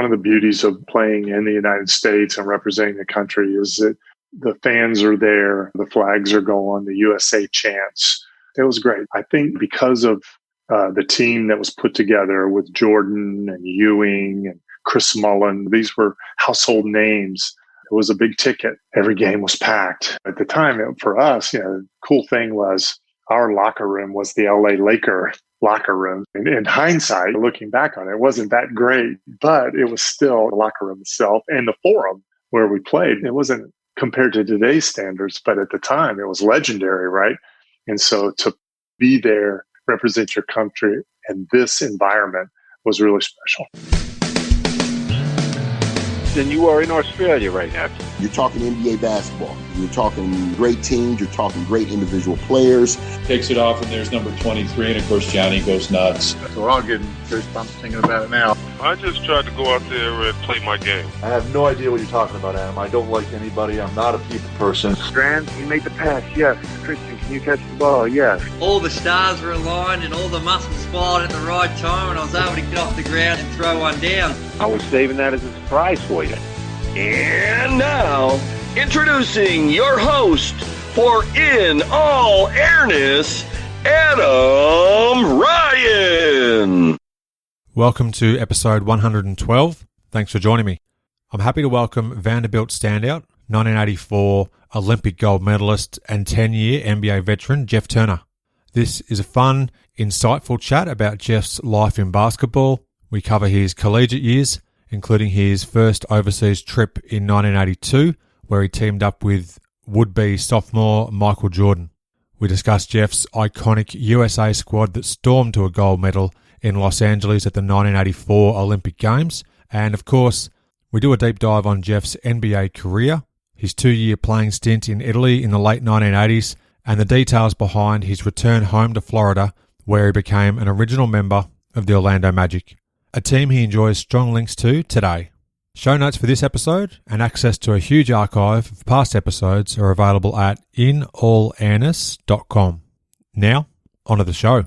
one of the beauties of playing in the United States and representing the country is that the fans are there, the flags are going, the USA chants. It was great. I think because of the team that was put together with Jordan and Ewing and Chris Mullen, these were household names. It was a big ticket. Every game was packed. At the time, for us, the cool thing was our locker room was the LA Laker locker room. And in hindsight, looking back on it, it wasn't that great, but it was still the locker room itself and the forum where we played. It wasn't compared to today's standards, but at the time it was legendary, right? And so to be there, represent your country and this environment was really special. And you are in Australia right now. You're talking NBA basketball. You're talking great teams. You're talking great individual players. Takes it off, and there's number 23, and of course Johnny goes nuts. So we're all getting goosebumps thinking about it now. I just tried to go out there and play my game. I have no idea what you're talking about, Adam. I don't like anybody. I'm not a people person. Strand, you make the pass, yes. Christian, can you catch the ball? Yes. All the stars were aligned and all the muscles fired at the right time, and I was able to get off the ground and throw one down. I was saving that as a surprise for you. And now, introducing your host for In All Airness, Adam Ryan. Welcome to episode 112. Thanks for joining me. I'm happy to welcome Vanderbilt standout, 1984 Olympic gold medalist and 10-year NBA veteran Jeff Turner. This is a fun, insightful chat about Jeff's life in basketball. We cover his collegiate years, including his first overseas trip in 1982, where he teamed up with would-be sophomore Michael Jordan. We discuss Jeff's iconic USA squad that stormed to a gold medal in Los Angeles at the 1984 Olympic Games. And of course, we do a deep dive on Jeff's NBA career, his 2-year playing stint in Italy in the late 1980s, and the details behind his return home to Florida, where he became an original member of the Orlando Magic, a team he enjoys strong links to today. Show notes for this episode and access to a huge archive of past episodes are available at inallairness.com. Now, onto the show.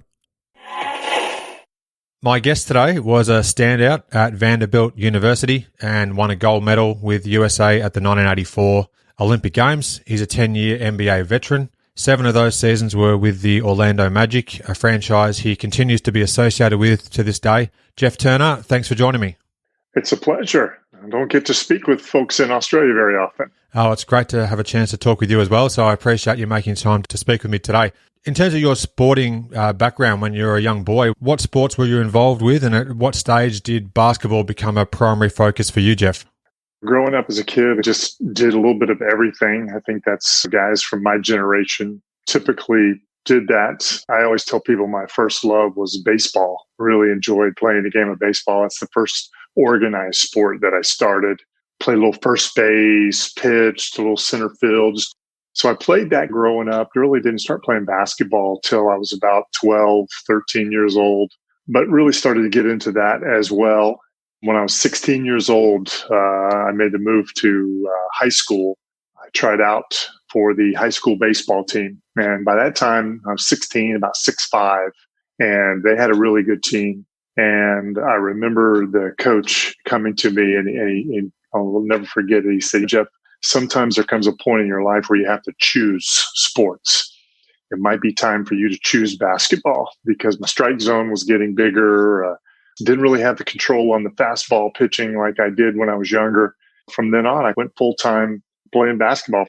My guest today was a standout at Vanderbilt University and won a gold medal with USA at the 1984 Olympic Games. He's a 10-year NBA veteran. 7 of those seasons were with the Orlando Magic, a franchise he continues to be associated with to this day. Jeff Turner, thanks for joining me. It's a pleasure. I don't get to speak with folks in Australia very often. Oh, it's great to have a chance to talk with you as well, so I appreciate you making time to speak with me today. In terms of your sporting background when you were a young boy, what sports were you involved with, and at what stage did basketball become a primary focus for you, Jeff? Growing up as a kid, I just did a little bit of everything. I think that's guys from my generation typically did that. I always tell people my first love was baseball. Really enjoyed playing the game of baseball. That's the first organized sport that I started. Played a little first base, pitched, a little center field. So I played that growing up. Really didn't start playing basketball till I was about 12, 13 years old, but really started to get into that as well. When I was 16 years old, I made the move to high school. I tried out for the high school baseball team. And by that time, I was 16, about 6'5", and they had a really good team. And I remember the coach coming to me, and I'll never forget it. He said, Jeff, sometimes there comes a point in your life where you have to choose sports. It might be time for you to choose basketball, because my strike zone was getting bigger. Didn't really have the control on the fastball pitching like I did when I was younger. From then on, I went full-time playing basketball.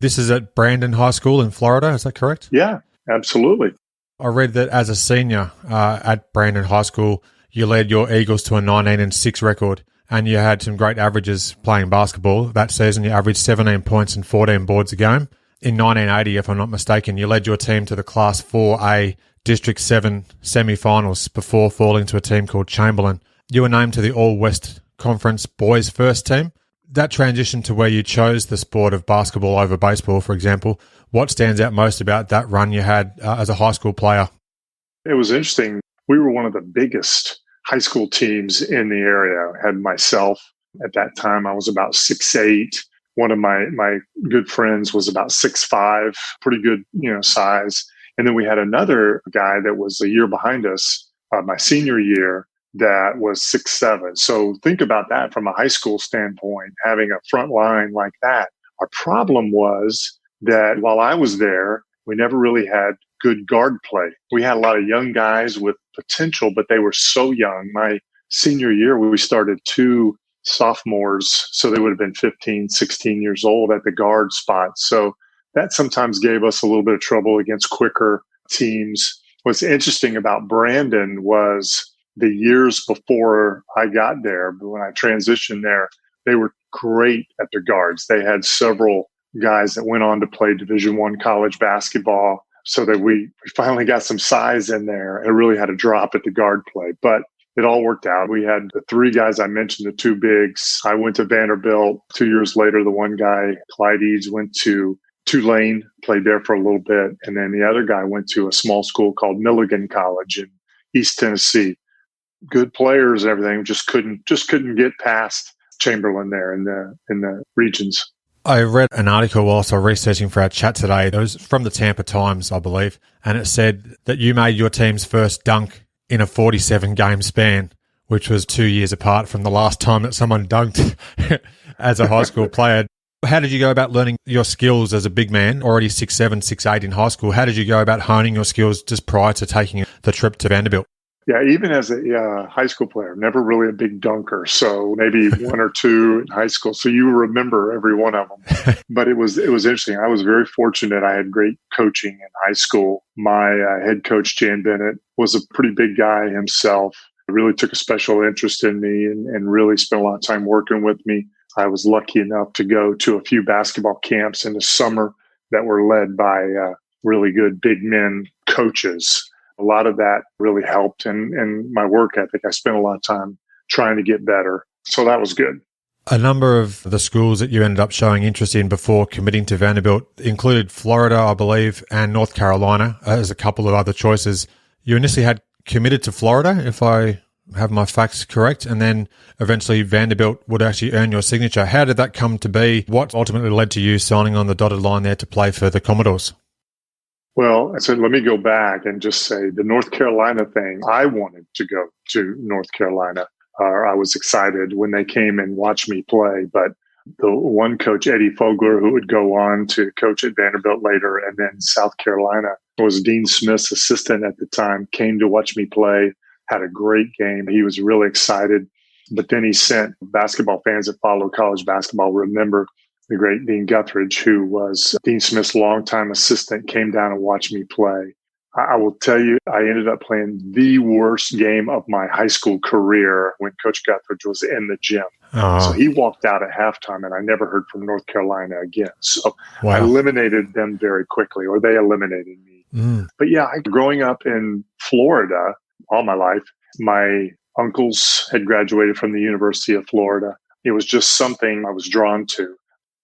This is at Brandon High School in Florida, is that correct? Yeah, absolutely. I read that as a senior at Brandon High School, you led your Eagles to a 19-6 record, and you had some great averages playing basketball. That season, you averaged 17 points and 14 boards a game. In 1980, if I'm not mistaken, you led your team to the Class 4A District 7 semi-finals before falling to a team called Chamberlain. You were named to the All-West Conference Boys First team. That transition to where you chose the sport of basketball over baseball, for example, what stands out most about that run you had as a high school player? It was interesting. We were one of the biggest high school teams in the area. I had myself. At that time, I was about 6'8". One of my good friends was about 6'5", pretty good, size. And then we had another guy that was a year behind us, my senior year, that was 6'7". So think about that from a high school standpoint, having a front line like that. Our problem was that while I was there, we never really had good guard play. We had a lot of young guys with potential, but they were so young. My senior year, we started 2 sophomores, so they would have been 15, 16 years old at the guard spot. So that sometimes gave us a little bit of trouble against quicker teams. What's interesting about Brandon was the years before I got there, when I transitioned there, they were great at their guards. They had several guys that went on to play Division I college basketball, so that we finally got some size in there and really had a drop at the guard play. But it all worked out. We had the 3 guys I mentioned, the 2 bigs. I went to Vanderbilt. 2 years later, the one guy, Clyde Eads, went to Tulane, played there for a little bit. And then the other guy went to a small school called Milligan College in East Tennessee. Good players and everything, just couldn't get past Chamberlain there in the regions. I read an article whilst I was researching for our chat today. It was from the Tampa Times, I believe, and it said that you made your team's first dunk in a 47-game span, which was 2 years apart from the last time that someone dunked as a high school player. How did you go about learning your skills as a big man, already 6'7", 6'8" in high school? How did you go about honing your skills just prior to taking the trip to Vanderbilt? Yeah, even as a high school player, never really a big dunker. So maybe 1 or 2 in high school. So you remember every one of them. But it was interesting. I was very fortunate. I had great coaching in high school. My head coach, Jan Bennett, was a pretty big guy himself. He really took a special interest in me and really spent a lot of time working with me. I was lucky enough to go to a few basketball camps in the summer that were led by really good big men coaches. A lot of that really helped and my work ethic. I spent a lot of time trying to get better. So that was good. A number of the schools that you ended up showing interest in before committing to Vanderbilt included Florida, I believe, and North Carolina as a couple of other choices. You initially had committed to Florida, if I have my facts correct, and then eventually Vanderbilt would actually earn your signature. How did that come to be? What ultimately led to you signing on the dotted line there to play for the Commodores? Well, I said, let me go back and just say the North Carolina thing, I wanted to go to North Carolina. I was excited when they came and watched me play. But the one coach, Eddie Fogler, who would go on to coach at Vanderbilt later and then South Carolina, was Dean Smith's assistant at the time, came to watch me play, had a great game. He was really excited. But then he sent basketball fans that follow college basketball, remember the great Dean Guthridge, who was Dean Smith's longtime assistant, came down and watched me play. I will tell you, I ended up playing the worst game of my high school career when Coach Guthridge was in the gym. So he walked out at halftime, and I never heard from North Carolina again. So I eliminated them very quickly, or they eliminated me. But yeah, growing up in Florida all my life, my uncles had graduated from the University of Florida. It was just something I was drawn to.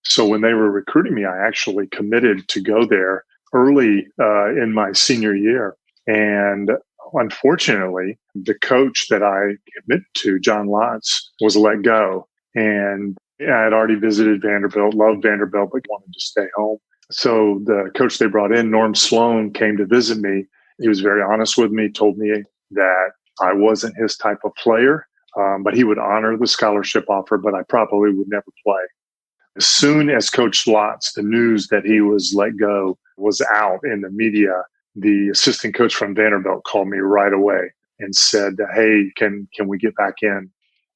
So when they were recruiting me, I actually committed to go there early in my senior year. And unfortunately, the coach that I committed to, John Lotz, was let go. And I had already visited Vanderbilt, loved Vanderbilt, but wanted to stay home. So the coach they brought in, Norm Sloan, came to visit me. He was very honest with me, told me that I wasn't his type of player, but he would honor the scholarship offer, but I probably would never play. As soon as Coach Lotz, the news that he was let go was out in the media, the assistant coach from Vanderbilt called me right away and said, hey, can we get back in?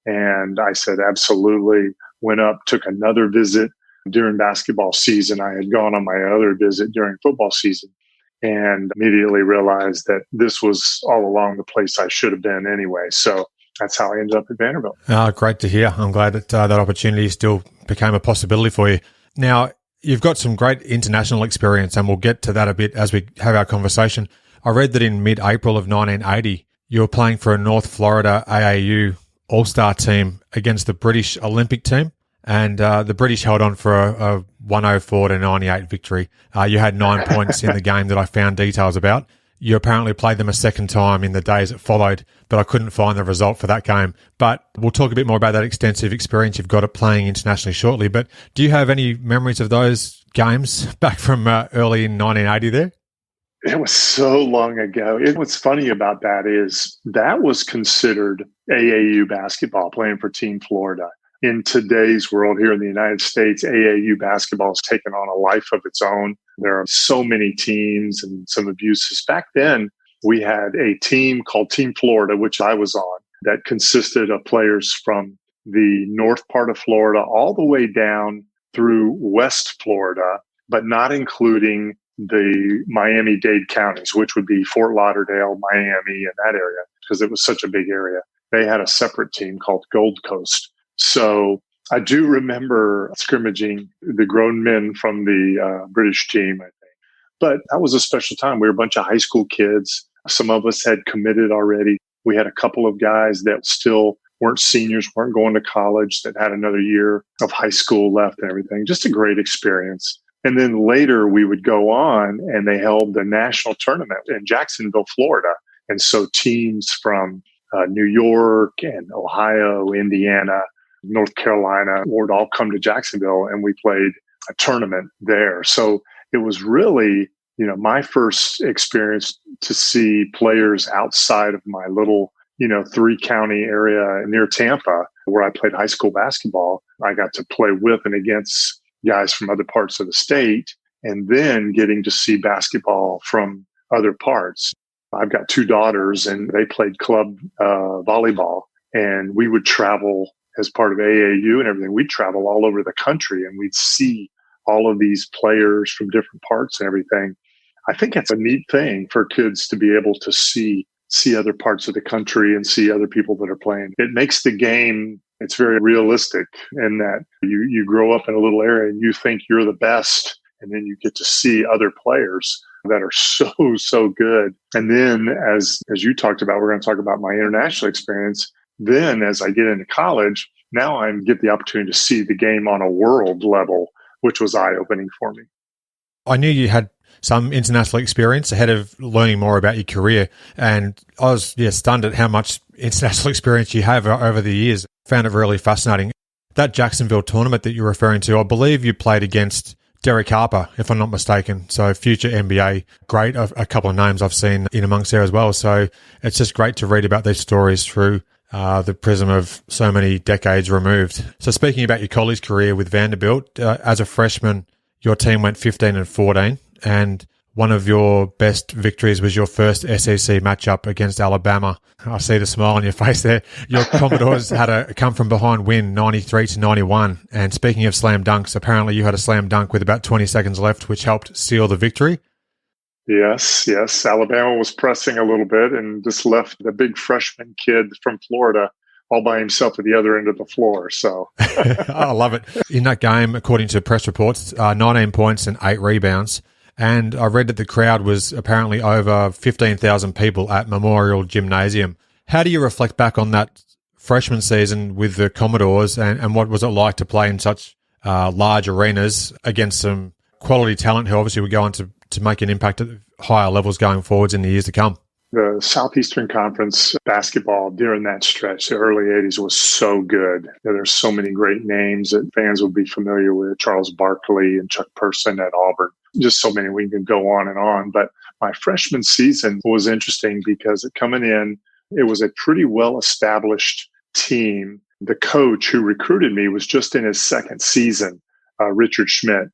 And I said, absolutely. Went up, took another visit during basketball season. I had gone on my other visit during football season and immediately realized that this was all along the place I should have been anyway. So that's how I ended up at Vanderbilt. Great to hear. I'm glad that that opportunity still became a possibility for you. Now, you've got some great international experience, and we'll get to that a bit as we have our conversation. I read that in mid-April of 1980, you were playing for a North Florida AAU All-Star team against the British Olympic team, and the British held on for a 104-98 victory. You had 9 points in the game that I found details about. You apparently played them a second time in the days that followed, but I couldn't find the result for that game. But we'll talk a bit more about that extensive experience you've got at playing internationally shortly. But do you have any memories of those games back from early in 1980 there? It was so long ago. What's funny about that is that was considered AAU basketball, playing for Team Florida. In today's world here in the United States, AAU basketball has taken on a life of its own. There are so many teams and some abuses. Back then, we had a team called Team Florida, which I was on, that consisted of players from the north part of Florida all the way down through West Florida, but not including the Miami-Dade counties, which would be Fort Lauderdale, Miami, and that area, because it was such a big area. They had a separate team called Gold Coast. So I do remember scrimmaging the grown men from the British team, I think. But that was a special time. We were a bunch of high school kids. Some of us had committed already. We had a couple of guys that still weren't seniors, weren't going to college, that had another year of high school left and everything. Just a great experience. And then later we would go on and they held the national tournament in Jacksonville, Florida. And so teams from New York and Ohio, Indiana, North Carolina would all come to Jacksonville and we played a tournament there. So it was really, my first experience to see players outside of my little, 3-county area near Tampa where I played high school basketball. I got to play with and against guys from other parts of the state, and then getting to see basketball from other parts. I've got 2 daughters and they played club volleyball, and we would travel as part of AAU and everything. We'd travel all over the country and we'd see all of these players from different parts and everything. I think it's a neat thing for kids to be able to see other parts of the country and see other people that are playing. It makes the game, it's very realistic in that you grow up in a little area and you think you're the best, and then you get to see other players that are so good. And then as you talked about, we're going to talk about my international experience. Then as I get into college, now I get the opportunity to see the game on a world level, which was eye-opening for me. I knew you had some international experience ahead of learning more about your career, and I was stunned at how much international experience you have over the years. Found it really fascinating. That Jacksonville tournament that you're referring to, I believe you played against Derek Harper, if I'm not mistaken. So future NBA, great. A couple of names I've seen in amongst there as well. So it's just great to read about these stories through the prism of so many decades removed. So speaking about your college career with Vanderbilt, as a freshman, your team went 15-14, and one of your best victories was your first SEC matchup against Alabama. I see the smile on your face there. Your Commodores had a come-from-behind win, 93-91. And speaking of slam dunks, apparently you had a slam dunk with about 20 seconds left, which helped seal the victory. Yes. Alabama was pressing a little bit and just left the big freshman kid from Florida all by himself at the other end of the floor. So I love it. In that game, according to press reports, 19 points and 8 rebounds. And I read that the crowd was apparently over 15,000 people at Memorial Gymnasium. How do you reflect back on that freshman season with the Commodores, and what was it like to play in such large arenas against some quality talent who obviously would go on to make an impact at higher levels going forwards in the years to come? The Southeastern Conference basketball during that stretch, the early 80s, was so good. There's so many great names that fans will be familiar with. Charles Barkley and Chuck Person at Auburn. Just so many. We can go on and on. But my freshman season was interesting because coming in, it was a pretty well-established team. The coach who recruited me was just in his second season, Richard Schmidt.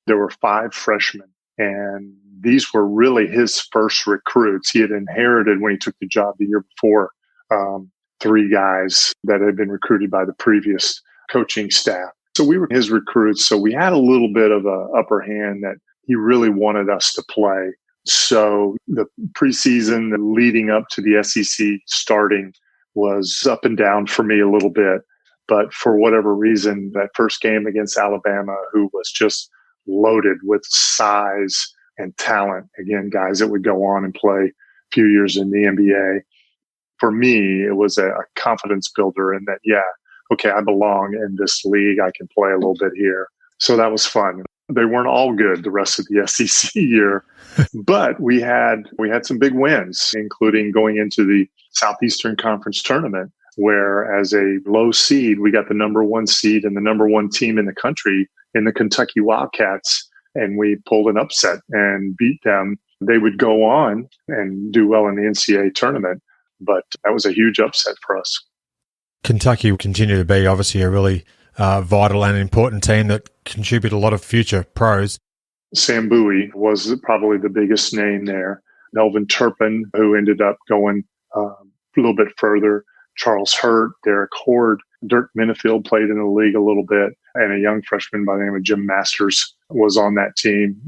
There were 5 freshmen, and these were really his first recruits. He had inherited, when he took the job the year before, 3 guys that had been recruited by the previous coaching staff. So we were his recruits. So we had a little bit of an upper hand that he really wanted us to play. So the preseason leading up to the SEC starting was up and down for me a little bit. But for whatever reason, that first game against Alabama, who was just loaded with size and talent, again, guys that would go on and play a few years in the NBA. For me, it was a confidence builder in that, okay, I belong in this league. I can play a little bit here. So that was fun. They weren't all good the rest of the SEC year, but we had some big wins, including going into the Southeastern Conference tournament, where as a low seed, we got the number 1 seed and the number 1 team in the country in the Kentucky Wildcats. And we pulled an upset and beat them they would go on and do well in the NCAA tournament. But that was a huge upset for us. Kentucky will continue to be obviously a really vital and important team that contribute a lot of future pros. Sam Bowie was probably the biggest name there. Melvin Turpin, who ended up going a little bit further. Charles Hurt, Derek Horde, Dirk Minifield played in the league a little bit, and a young freshman by the name of Jim Masters was on that team.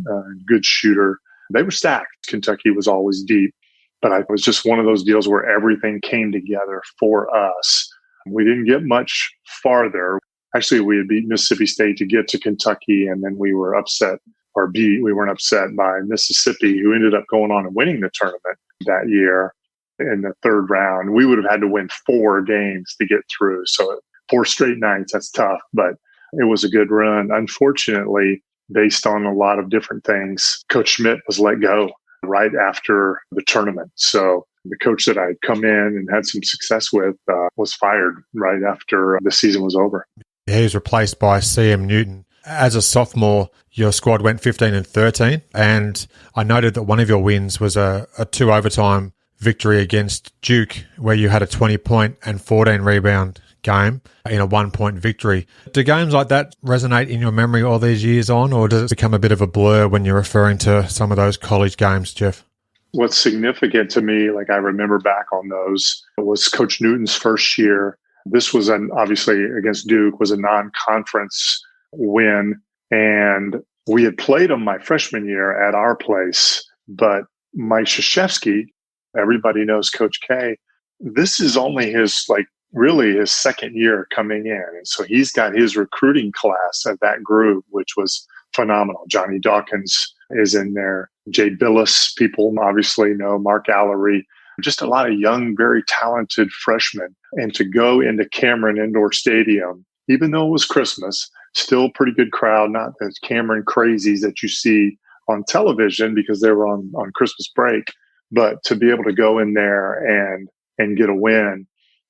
Good shooter. They were stacked. Kentucky was always deep, but it was just one of those deals where everything came together for us. We didn't get much farther. Actually, we had beat Mississippi State to get to Kentucky, and then we were upset, we weren't upset by Mississippi, who ended up going on and winning the tournament that year in the third round. We would have had to win 4 games to get through. So 4 straight nights, that's tough, but it was a good run. Unfortunately, based on a lot of different things, Coach Schmidt was let go right after the tournament. So the coach that I had come in and had some success with was fired right after the season was over. He was replaced by C.M. Newton. As a sophomore, your squad went 15-13, and I noted that one of your wins was a 2 overtime victory against Duke, where you had a 20-point and 14-rebound game in a 1-point victory. Do games like that resonate in your memory all these years on, or does it become a bit of a blur when you're referring to some of those college games, Jeff? What's significant to me, like I remember back on those, was Coach Newton's first year. This was obviously against Duke, was a non-conference win. And we had played them my freshman year at our place, but Mike Krzyzewski, everybody knows Coach K, this is only really his second year coming in. And so he's got his recruiting class of that group, which was phenomenal. Johnny Dawkins is in there. Jay Billis, people obviously know, Mark Allery, just a lot of young, very talented freshmen. And to go into Cameron Indoor Stadium, even though it was Christmas, still pretty good crowd, not the Cameron crazies that you see on television because they were on Christmas break. But to be able to go in there and get a win.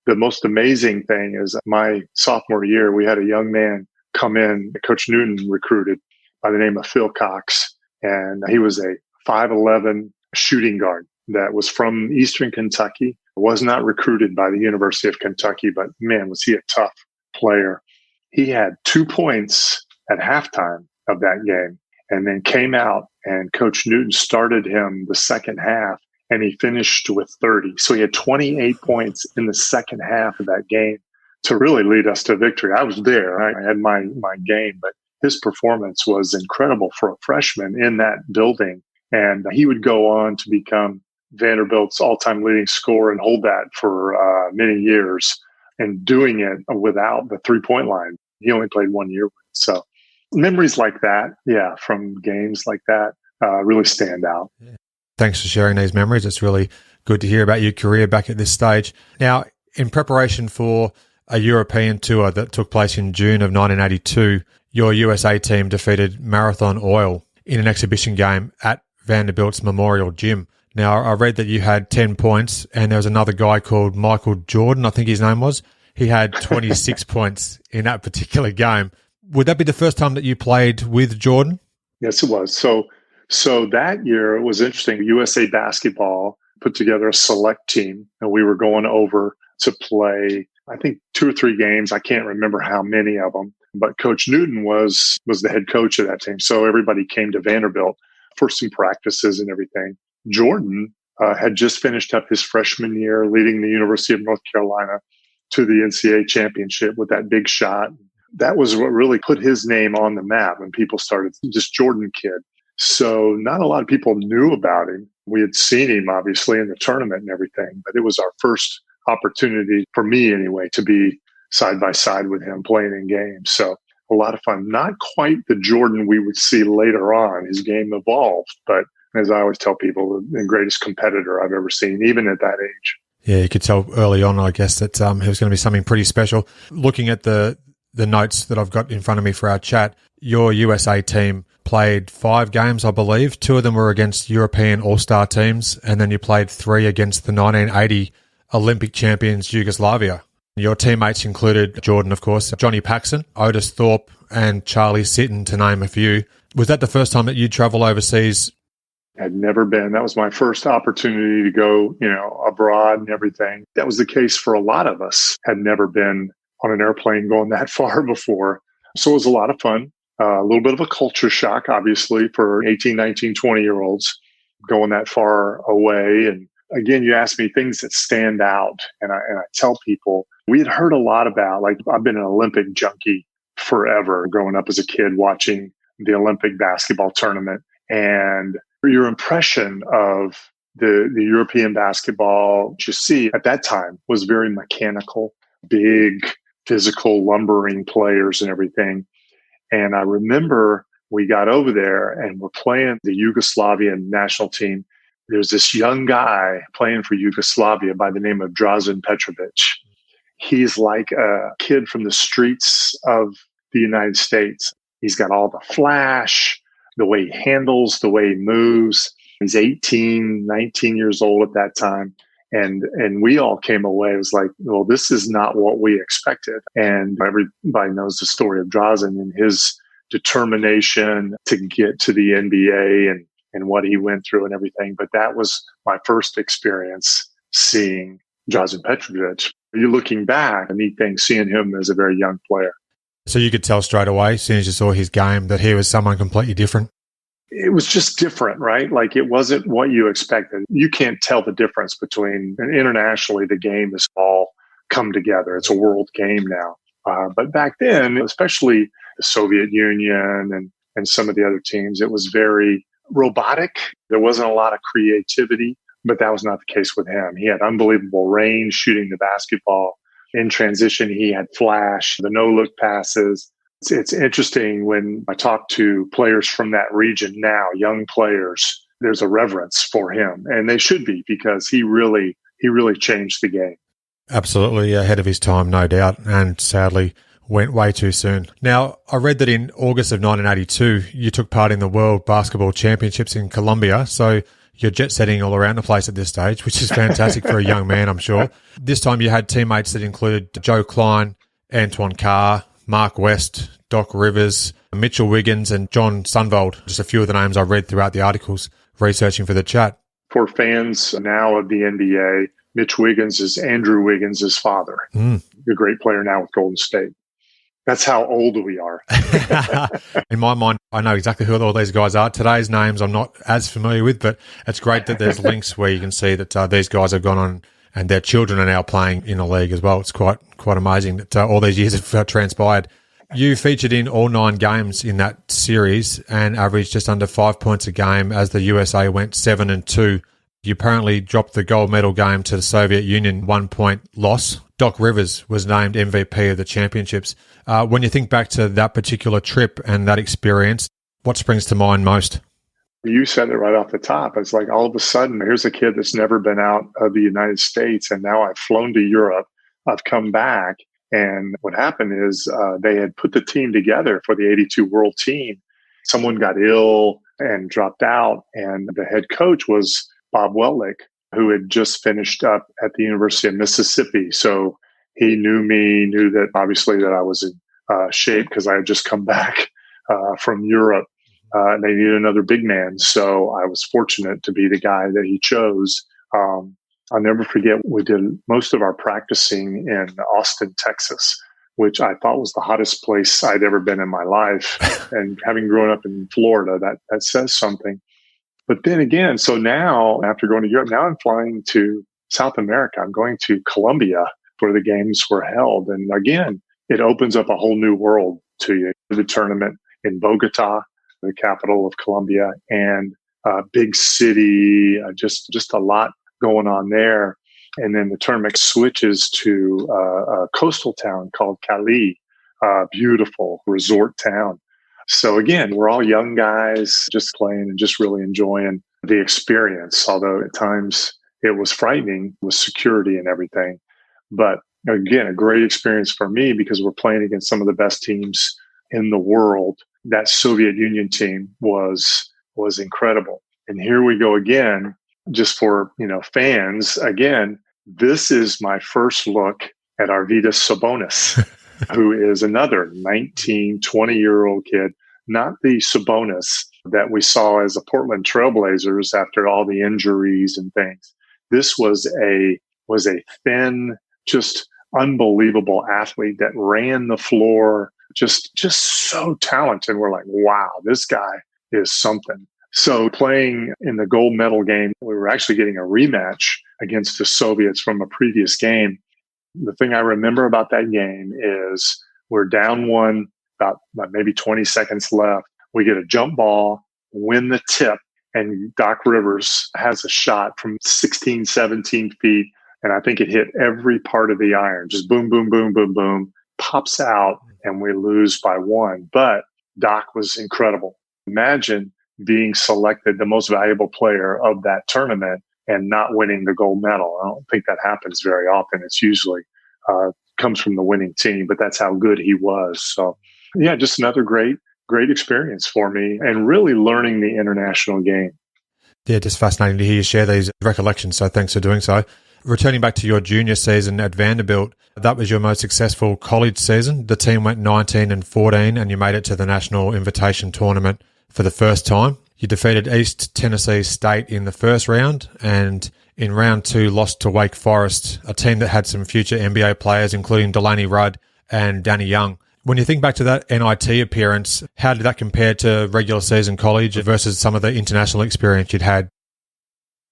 The most amazing thing is my sophomore year, we had a young man come in, Coach Newton recruited, by the name of Phil Cox. And he was a 5'11" shooting guard that was from Eastern Kentucky, was not recruited by the University of Kentucky, but man, was he a tough player. He had 2 points at halftime of that game and then came out, and Coach Newton started him the second half, and he finished with 30. So he had 28 points in the second half of that game to really lead us to victory. I was there. I had my game, but his performance was incredible for a freshman in that building. And he would go on to become Vanderbilt's all-time leading scorer and hold that for many years, and doing it without the three-point line. He only played 1 year. So memories like that, from games like that really stand out. Yeah. Thanks for sharing these memories. It's really good to hear about your career back at this stage. Now, in preparation for a European tour that took place in June of 1982, your USA team defeated Marathon Oil in an exhibition game at Vanderbilt's Memorial Gym. Now, I read that you had 10 points, and there was another guy called Michael Jordan, I think his name was. He had 26 points in that particular game. Would that be the first time that you played with Jordan? Yes, it was. So that year, it was interesting. USA Basketball put together a select team, and we were going over to play, I think, 2 or 3 games. I can't remember how many of them. But Coach Newton was the head coach of that team. So everybody came to Vanderbilt for some practices and everything. Jordan had just finished up his freshman year, leading the University of North Carolina to the NCAA championship with that big shot. That was what really put his name on the map when people started, this Jordan kid. So not a lot of people knew about him. We had seen him, obviously, in the tournament and everything, but it was our first opportunity, for me anyway, to be side by side with him playing in games. So a lot of fun. Not quite the Jordan we would see later on. His game evolved, but as I always tell people, the greatest competitor I've ever seen, even at that age. Yeah, you could tell early on, I guess, that it was going to be something pretty special. Looking at the notes that I've got in front of me for our chat, your USA team played 5 games, I believe. 2 of them were against European all-star teams, and then you played 3 against the 1980 Olympic champions Yugoslavia. Your teammates included Jordan, of course, Johnny Paxson, Otis Thorpe, and Charlie Sitton, to name a few. Was that the first time that you'd travel overseas? Had never been. That was my first opportunity to go, abroad and everything. That was the case for a lot of us. Had never been on an airplane going that far before. So it was a lot of fun. A little bit of a culture shock, obviously, for 18, 19, 20-year-olds going that far away. And again, you ask me things that stand out. And I tell people, we had heard a lot about, like, I've been an Olympic junkie forever, growing up as a kid watching the Olympic basketball tournament. And your impression of the European basketball, you see at that time, was very mechanical, big, physical, lumbering players and everything. And I remember we got over there and we're playing the Yugoslavian national team. There's this young guy playing for Yugoslavia by the name of Drazen Petrovic. He's like a kid from the streets of the United States. He's got all the flash, the way he handles, the way he moves. He's 18, 19 years old at that time. And we all came away. It was like, well, this is not what we expected. And everybody knows the story of Drazen and his determination to get to the NBA and what he went through and everything. But that was my first experience seeing Drazen Petrovic. You're looking back, a neat thing, seeing him as a very young player. So you could tell straight away, as soon as you saw his game, that he was someone completely different? It was just different, right? Like, it wasn't what you expected. You can't tell the difference between, and internationally, the game has all come together. It's a world game now. But back then, especially the Soviet Union and some of the other teams, it was very robotic. There wasn't a lot of creativity, but that was not the case with him. He had unbelievable range shooting the basketball. In transition, he had flash, the no-look passes. It's interesting when I talk to players from that region now, young players, there's a reverence for him. And they should be, because he really changed the game. Absolutely ahead of his time, no doubt, and sadly went way too soon. Now, I read that in August of 1982, you took part in the World Basketball Championships in Colombia. So you're jet setting all around the place at this stage, which is fantastic for a young man, I'm sure. This time you had teammates that included Joe Klein, Antoine Carr, Mark West, Doc Rivers, Mitchell Wiggins, and John Sunvold. Just a few of the names I read throughout the articles researching for the chat. For fans now of the NBA, Mitch Wiggins is Andrew Wiggins' father, a great player now with Golden State. That's how old we are. In my mind, I know exactly who all these guys are. Today's names I'm not as familiar with, but it's great that there's links where you can see that these guys have gone on and their children are now playing in a league as well. It's quite amazing that all these years have transpired. You featured in all 9 games in that series and averaged just under 5 points a game as the USA went 7-2. You apparently dropped the gold medal game to the Soviet Union 1-point loss. Doc Rivers was named MVP of the championships. When you think back to that particular trip and that experience, what springs to mind most? You said it right off the top. It's like all of a sudden, here's a kid that's never been out of the United States, and now I've flown to Europe. I've come back, and what happened is they had put the team together for the 82 World Team. Someone got ill and dropped out, and the head coach was Bob Weltlich, who had just finished up at the University of Mississippi. So he knew me, knew that obviously that I was in shape because I had just come back from Europe. And they needed another big man. So I was fortunate to be the guy that he chose. I'll never forget, we did most of our practicing in Austin, Texas, which I thought was the hottest place I'd ever been in my life. And having grown up in Florida, that says something. But then again, so now after going to Europe, now I'm flying to South America. I'm going to Colombia where the games were held. And again, it opens up a whole new world to you. The tournament in Bogota, the capital of Colombia, and big city, just a lot going on there. And then the tournament switches to a coastal town called Cali, beautiful resort town. So again, we're all young guys just playing and just really enjoying the experience, although at times it was frightening with security and everything. But again, a great experience for me because we're playing against some of the best teams in the world. That Soviet Union team was incredible. And here we go again, just for, fans. Again, this is my first look at Arvydas Sabonis, who is another 19, 20-year-old kid, not the Sabonis that we saw as the Portland Trailblazers after all the injuries and things. This was a thin, just unbelievable athlete that ran the floor, just so talented. We're like, wow, this guy is something. So playing in the gold medal game, we were actually getting a rematch against the Soviets from a previous game. The thing I remember about that game is we're down one, about maybe 20 seconds left. We get a jump ball, win the tip, and Doc Rivers has a shot from 16, 17 feet. And I think it hit every part of the iron, just boom, boom, boom, boom, boom, pops out, and we lose by one. But Doc was incredible. Imagine being selected the most valuable player of that tournament and not winning the gold medal. I don't think that happens very often. It's usually comes from the winning team, but that's how good he was. So yeah, just another great experience for me and really learning the international game. Yeah, just fascinating to hear you share these recollections. So thanks for doing so. Returning back to your junior season at Vanderbilt, that was your most successful college season. The team went 19-14 and you made it to the National Invitation Tournament for the first time. You defeated East Tennessee State in the first round and in round 2 lost to Wake Forest, a team that had some future NBA players including Delaney Rudd and Danny Young. When you think back to that NIT appearance, how did that compare to regular season college versus some of the international experience you'd had?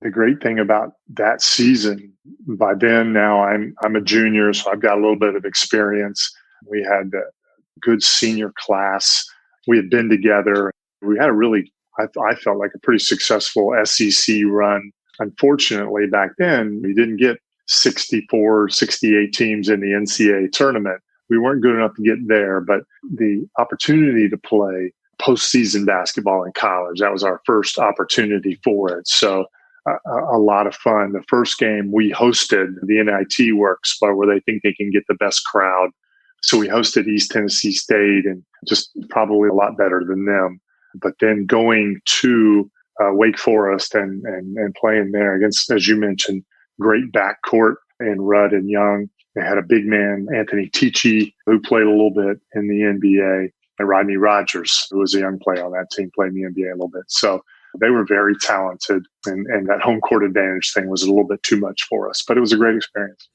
The great thing about that season, by then now I'm a junior, so I've got a little bit of experience. We had a good senior class. We had been together. We had I felt like a pretty successful SEC run. Unfortunately, back then, we didn't get 64, 68 teams in the NCAA tournament. We weren't good enough to get there, but the opportunity to play postseason basketball in college, that was our first opportunity for it. So a lot of fun. The first game we hosted, the NIT works, but where they think they can get the best crowd. So we hosted East Tennessee State and just probably a lot better than them. But then going to Wake Forest and playing there against, as you mentioned, great backcourt in Rudd and Young. They had a big man, Anthony Ticci, who played a little bit in the NBA, and Rodney Rogers, who was a young player on that team, played in the NBA a little bit. So they were very talented, and that home court advantage thing was a little bit too much for us, but it was a great experience.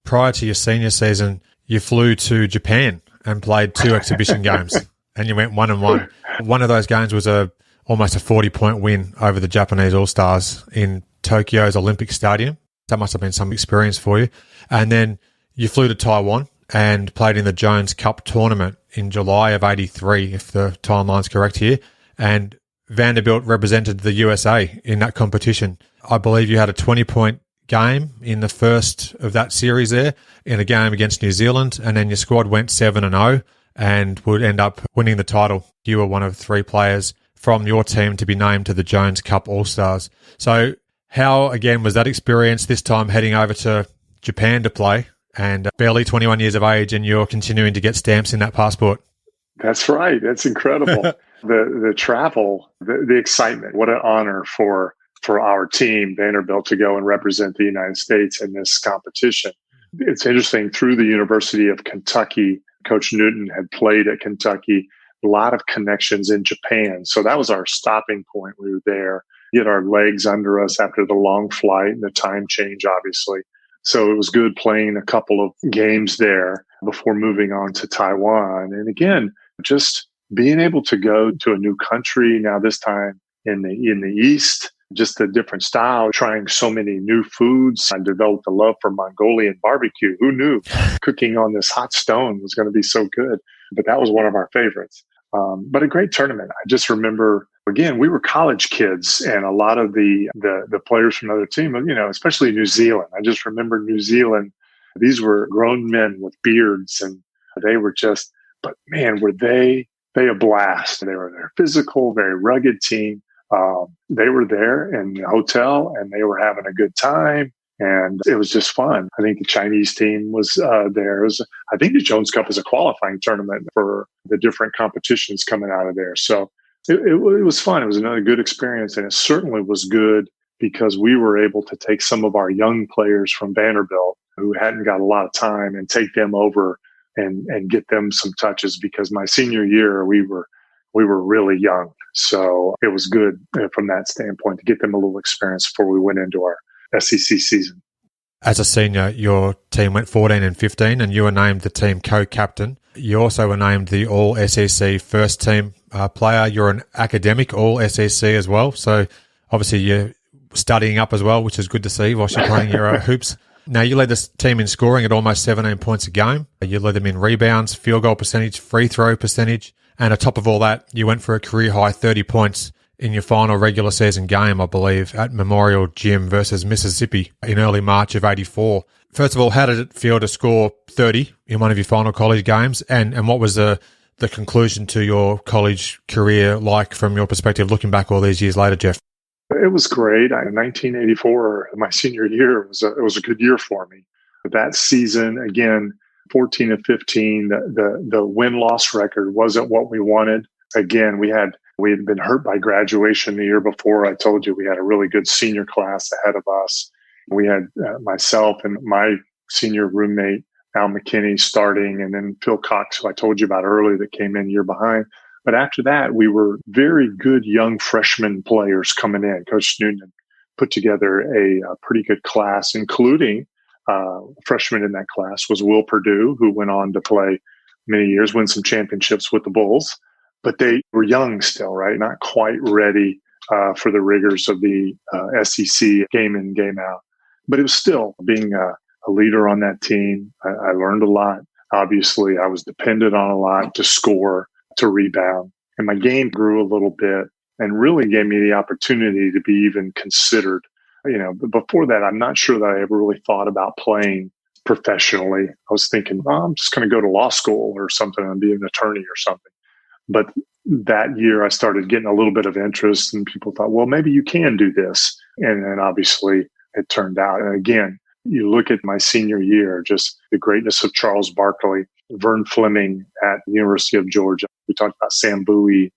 Prior to your senior season, you flew to Japan and played 2 exhibition games, and you went 1-1. One of those games was almost a 40-point win over the Japanese All-Stars in Tokyo's Olympic Stadium. That must have been some experience for you. And then you flew to Taiwan and played in the Jones Cup tournament in July of 83, if the timeline's correct here. And Vanderbilt represented the USA in that competition. I believe you had a 20-point game in the first of that series there in a game against New Zealand, and then your squad went 7-0 and would end up winning the title. You were one of 3 players from your team to be named to the Jones Cup All-Stars. So how, again, was that experience this time heading over to Japan to play and barely 21 years of age and you're continuing to get stamps in that passport? That's right. That's incredible. The travel, the excitement, what an honor for our team, Vanderbilt, to go and represent the United States in this competition. It's interesting, through the University of Kentucky, Coach Newton had played at Kentucky, a lot of connections in Japan. So that was our stopping point. We were there, get our legs under us after the long flight and the time change, obviously. So it was good playing a couple of games there before moving on to Taiwan. And again, just being able to go to a new country, now this time in the East, just a different style, trying so many new foods. I developed a love for Mongolian barbecue. Who knew cooking on this hot stone was going to be so good? But that was one of our favorites. But a great tournament. I just remember, again, we were college kids, and a lot of the players from other teams, especially New Zealand. I just remember New Zealand. These were grown men with beards, and they were just, but man, were they a blast. They were a physical, very rugged team. They were there in the hotel and they were having a good time, and it was just fun. I think the Chinese team was there. I think the Jones Cup is a qualifying tournament for the different competitions coming out of there. So it was fun. It was another good experience, and it certainly was good because we were able to take some of our young players from Vanderbilt who hadn't got a lot of time and take them over and get them some touches, because my senior year we were we were really young. So it was good from that standpoint to get them a little experience before we went into our SEC season. As a senior, your team went 14-15, and you were named the team co-captain. You also were named the All-SEC first team player. You're an academic All-SEC as well. So obviously you're studying up as well, which is good to see whilst you're playing your hoops. Now, you led this team in scoring at almost 17 points a game. You led them in rebounds, field goal percentage, free throw percentage. And on top of all that, you went for a career-high 30 points in your final regular season game, I believe, at Memorial Gym versus Mississippi in early March of 84. First of all, how did it feel to score 30 in one of your final college games? And what was the conclusion to your college career like from your perspective, looking back all these years later, Jeff? It was great. In 1984, my senior year, it was a good year for me. That season, again, 14-15, the win-loss record wasn't what we wanted. Again, we had been hurt by graduation the year before. I told you we had a really good senior class ahead of us. We had myself and my senior roommate, Al McKinney, starting, and then Phil Cox, who I told you about earlier, that came in a year behind. But after that, we were very good young freshman players coming in. Coach Noonan put together a pretty good class, including freshman in that class was Will Perdue, who went on to play many years, win some championships with the Bulls. But they were young still, right? Not quite ready for the rigors of the SEC game in, game out. But it was still being a leader on that team. I learned a lot. Obviously, I was dependent on a lot to score, to rebound. And my game grew a little bit and really gave me the opportunity to be even considered. But before that, I'm not sure that I ever really thought about playing professionally. I was thinking, I'm just going to go to law school or something and be an attorney or something. But that year, I started getting a little bit of interest, and people thought, well, maybe you can do this. And then obviously it turned out. And again, you look at my senior year, just the greatness of Charles Barkley, Vern Fleming at the University of Georgia. We talked about Sam Bowie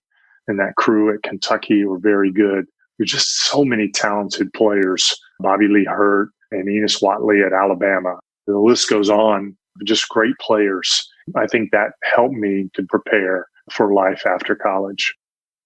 and that crew at Kentucky were very good. There's just so many talented players. Bobby Lee Hurt and Enos Watley at Alabama. The list goes on. Just great players. I think that helped me to prepare for life after college.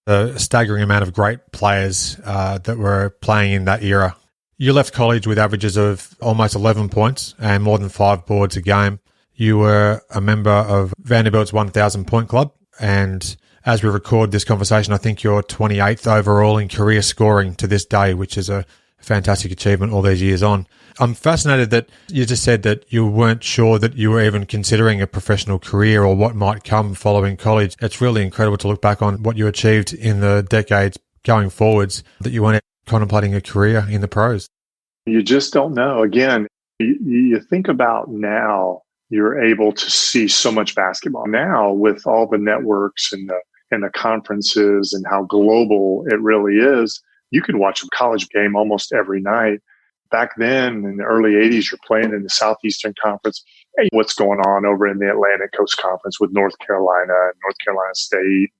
A staggering amount of great players that were playing in that era. You left college with averages of almost 11 points and more than 5 boards a game. You were a member of Vanderbilt's 1,000 point club. And as we record this conversation, I think you're 28th overall in career scoring to this day, which is a fantastic achievement all these years on. I'm fascinated that you just said that you weren't sure that you were even considering a professional career or what might come following college. It's really incredible to look back on what you achieved in the decades going forwards, that you weren't contemplating a career in the pros. You just don't know. Again, you think about now, you're able to see so much basketball. Now, with all the networks and the conferences and how global it really is, you can watch a college game almost every night. Back then, in the early 80s, you're playing in the Southeastern Conference. Hey, what's going on over in the Atlantic Coast Conference with North Carolina and North Carolina State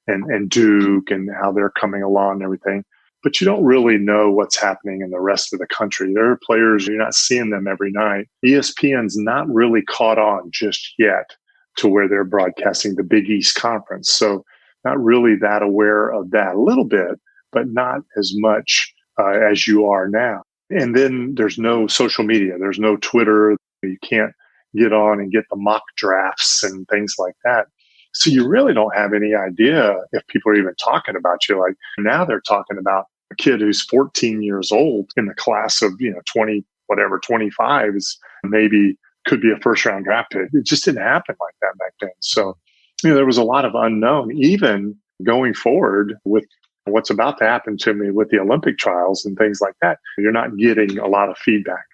and Duke and how they're coming along and everything. But you don't really know what's happening in the rest of the country. There are players, you're not seeing them every night. ESPN's not really caught on just yet to where they're broadcasting the Big East Conference. So not really that aware of that. A little bit, but not as much as you are now. And then there's no social media. There's no Twitter. You can't get on and get the mock drafts and things like that. So you really don't have any idea if people are even talking about you. Like now they're talking about a kid who's 14 years old in the class of, 25 is maybe could be a first round draft pick. It just didn't happen like that back then. So, there was a lot of unknown, even going forward with what's about to happen to me with the Olympic trials and things like that. You're not getting a lot of feedback.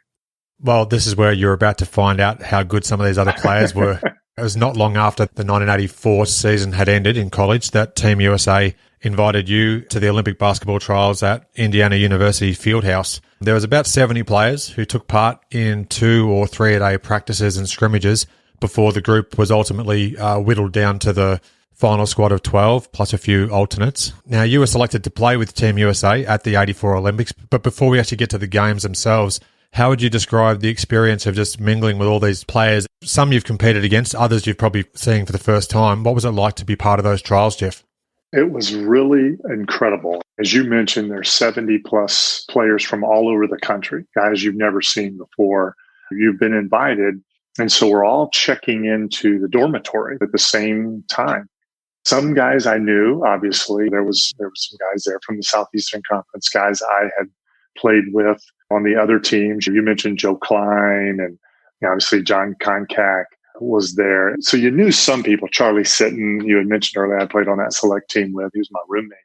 Well, this is where you're about to find out how good some of these other players were. It was not long after the 1984 season had ended in college that Team USA invited you to the Olympic basketball trials at Indiana University Fieldhouse. There was about 70 players who took part in 2 or 3-a-day practices and scrimmages before the group was ultimately whittled down to the final squad of 12 plus a few alternates. Now, you were selected to play with Team USA at the 84 Olympics, but before we actually get to the games themselves, how would you describe the experience of just mingling with all these players? Some you've competed against, others you've probably seen for the first time. What was it like to be part of those trials, Jeff? It was really incredible. As you mentioned, there's 70 plus players from all over the country, guys you've never seen before. You've been invited. And so we're all checking into the dormitory at the same time. Some guys I knew, obviously. There was some guys there from the Southeastern Conference, guys I had played with on the other teams. You mentioned Joe Klein, and obviously John Konkak was there. So you knew some people. Charlie Sitton, you had mentioned earlier, I played on that select team with. He was my roommate.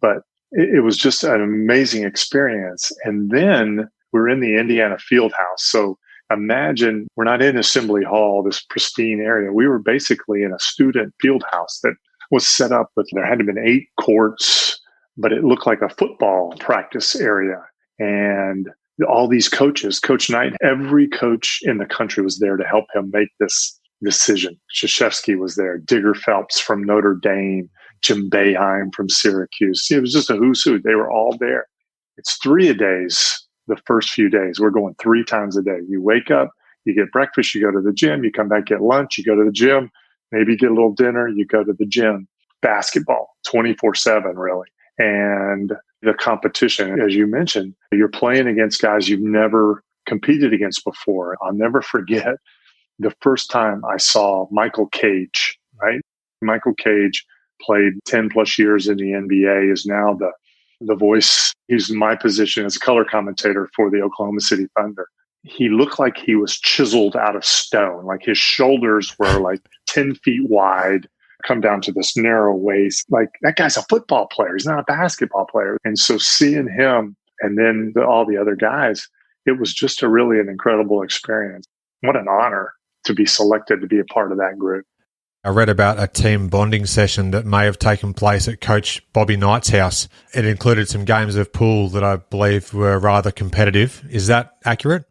But it was just an amazing experience. And then we're in the Indiana Fieldhouse. So imagine we're not in Assembly Hall, this pristine area. We were basically in a student field house that was set up with, there had to have been 8 courts, but it looked like a football practice area. And all these coaches, Coach Knight, every coach in the country was there to help him make this decision. Krzyzewski was there, Digger Phelps from Notre Dame, Jim Boeheim from Syracuse. It was just a who's who. They were all there. It's 3-a-days the first few days. We're going 3 times a day. You wake up, you get breakfast, you go to the gym, you come back, get lunch, you go to the gym, maybe get a little dinner, you go to the gym. Basketball, 24/7, really. And the competition, as you mentioned, you're playing against guys you've never competed against before. I'll never forget the first time I saw Michael Cage, right? Michael Cage played 10 plus years in the NBA, is now the voice. He's in my position as a color commentator for the Oklahoma City Thunder. He looked like he was chiseled out of stone. Like his shoulders were like 10 feet wide, come down to this narrow waist. Like that guy's a football player. He's not a basketball player. And so seeing him and then all the other guys, it was just really an incredible experience. What an honor to be selected to be a part of that group. I read about a team bonding session that may have taken place at Coach Bobby Knight's house. It included some games of pool that I believe were rather competitive. Is that accurate?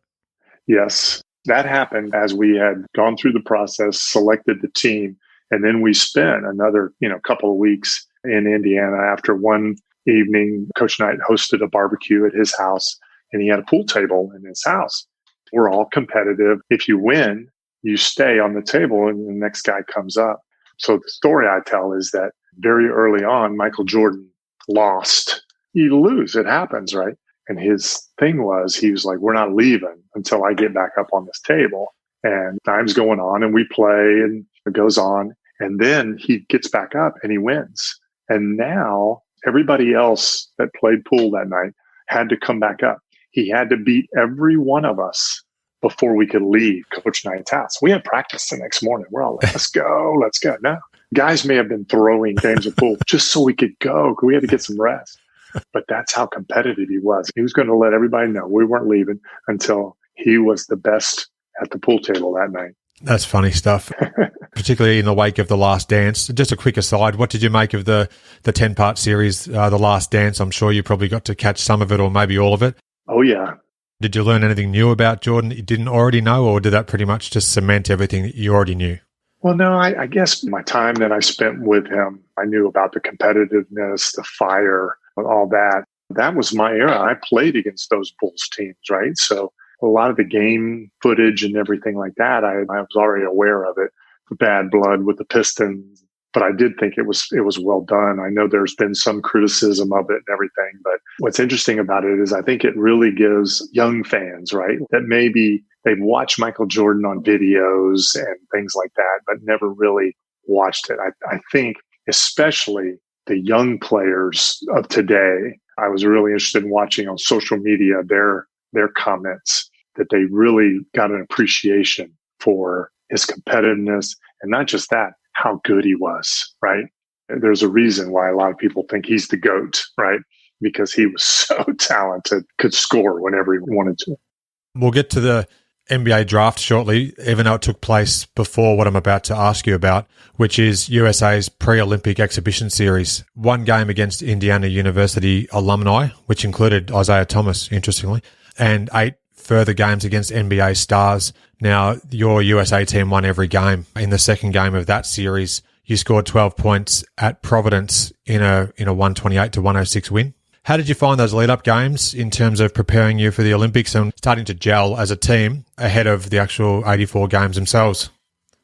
Yes, that happened as we had gone through the process, selected the team, and then we spent another, couple of weeks in Indiana. After one evening, Coach Knight hosted a barbecue at his house, and he had a pool table in his house. We're all competitive. If you win, you stay on the table and the next guy comes up. So the story I tell is that very early on, Michael Jordan lost. You lose. It happens, right? And his thing was, he was like, we're not leaving until I get back up on this table. And time's going on and we play and it goes on. And then he gets back up and he wins. And now everybody else that played pool that night had to come back up. He had to beat every one of us before we could leave Coach Knight's house. We had practice the next morning. We're all like, let's go. No, guys may have been throwing games of pool just so we could go. We had to get some rest. But that's how competitive he was. He was going to let everybody know we weren't leaving until he was the best at the pool table that night. That's funny stuff, particularly in the wake of The Last Dance. Just a quick aside, what did you make of the 10-part series, The Last Dance? I'm sure you probably got to catch some of it or maybe all of it. Oh, yeah. Did you learn anything new about Jordan that you didn't already know, or did that pretty much just cement everything that you already knew? Well, no, I guess my time that I spent with him, I knew about the competitiveness, the fire, all that. That was my era. I played against those Bulls teams, right? So a lot of the game footage and everything like that, I was already aware of it. The bad blood with the Pistons. But I did think it was well done. I know there's been some criticism of it and everything, but what's interesting about it is I think it really gives young fans, right, that maybe they've watched Michael Jordan on videos and things like that, but never really watched it. I think especially the young players of today, I was really interested in watching on social media their comments, that they really got an appreciation for his competitiveness, and not just that, how good he was, right? There's a reason why a lot of people think he's the GOAT, right? Because he was so talented, could score whenever he wanted to. We'll get to the NBA draft shortly, even though it took place before what I'm about to ask you about, which is USA's pre-Olympic exhibition series. One game against Indiana University alumni, which included Isaiah Thomas, interestingly, and 8 further games against NBA stars. Now, your USA team won every game. In the second game of that series, you scored 12 points at Providence in a 128-106 win. How did you find those lead-up games in terms of preparing you for the Olympics and starting to gel as a team ahead of the actual 84 games themselves?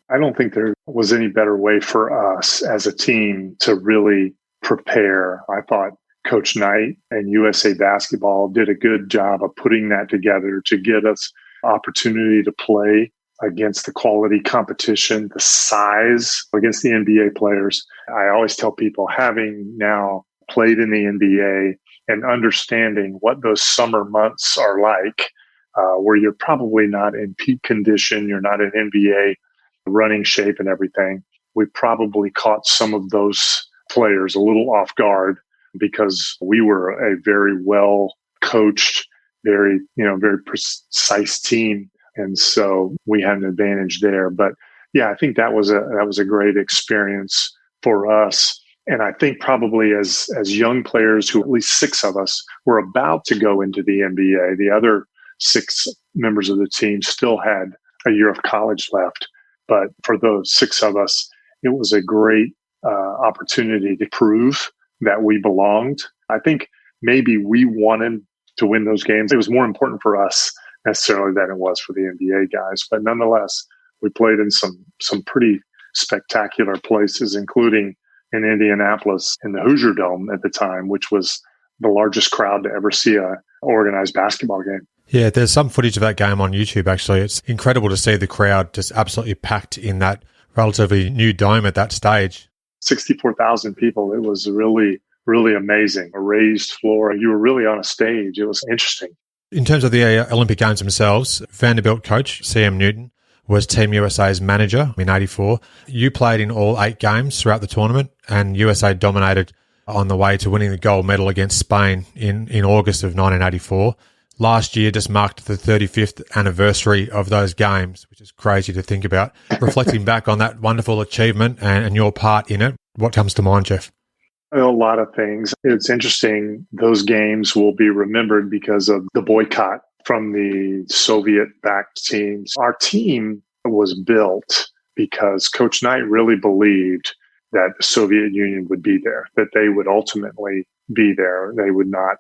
I don't think there was any better way for us as a team to really prepare. I thought Coach Knight and USA Basketball did a good job of putting that together to get us opportunity to play against the quality competition, the size against the NBA players. I always tell people, having now played in the NBA and understanding what those summer months are like, where you're probably not in peak condition, you're not in NBA running shape and everything. We probably caught some of those players a little off guard because we were a very well coached, very precise team. And so we had an advantage there. But yeah, I think that was a great experience for us. And I think probably as young players, who at least 6 of us were about to go into the NBA, the other 6 members of the team still had a year of college left. But for those 6 of us, it was a great opportunity to prove that we belonged. I think maybe we wanted to win those games. It was more important for us necessarily than it was for the NBA guys. But nonetheless, we played in some pretty spectacular places, including in Indianapolis in the Hoosier Dome at the time, which was the largest crowd to ever see a organized basketball game. Yeah, there's some footage of that game on YouTube, actually. It's incredible to see the crowd just absolutely packed in that relatively new dome at that stage. 64,000 people. It was really, really amazing. A raised floor. You were really on a stage. It was interesting. In terms of the Olympic Games themselves, Vanderbilt coach CM Newton was Team USA's manager in 84. You played in all 8 games throughout the tournament, and USA dominated on the way to winning the gold medal against Spain in August of 1984. Last year just marked the 35th anniversary of those games, which is crazy to think about. Reflecting back on that wonderful achievement and your part in it, what comes to mind, Jeff? A lot of things. It's interesting. Those games will be remembered because of the boycott from the Soviet-backed teams. Our team was built because Coach Knight really believed that the Soviet Union would be there, that they would ultimately be there. They would not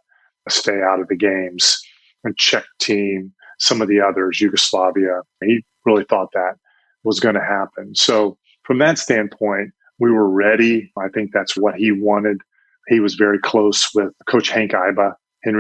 stay out of the games. And Czech team, some of the others, Yugoslavia, he really thought that was going to happen. So from that standpoint, we were ready. I think that's what he wanted. He was very close with Coach Henry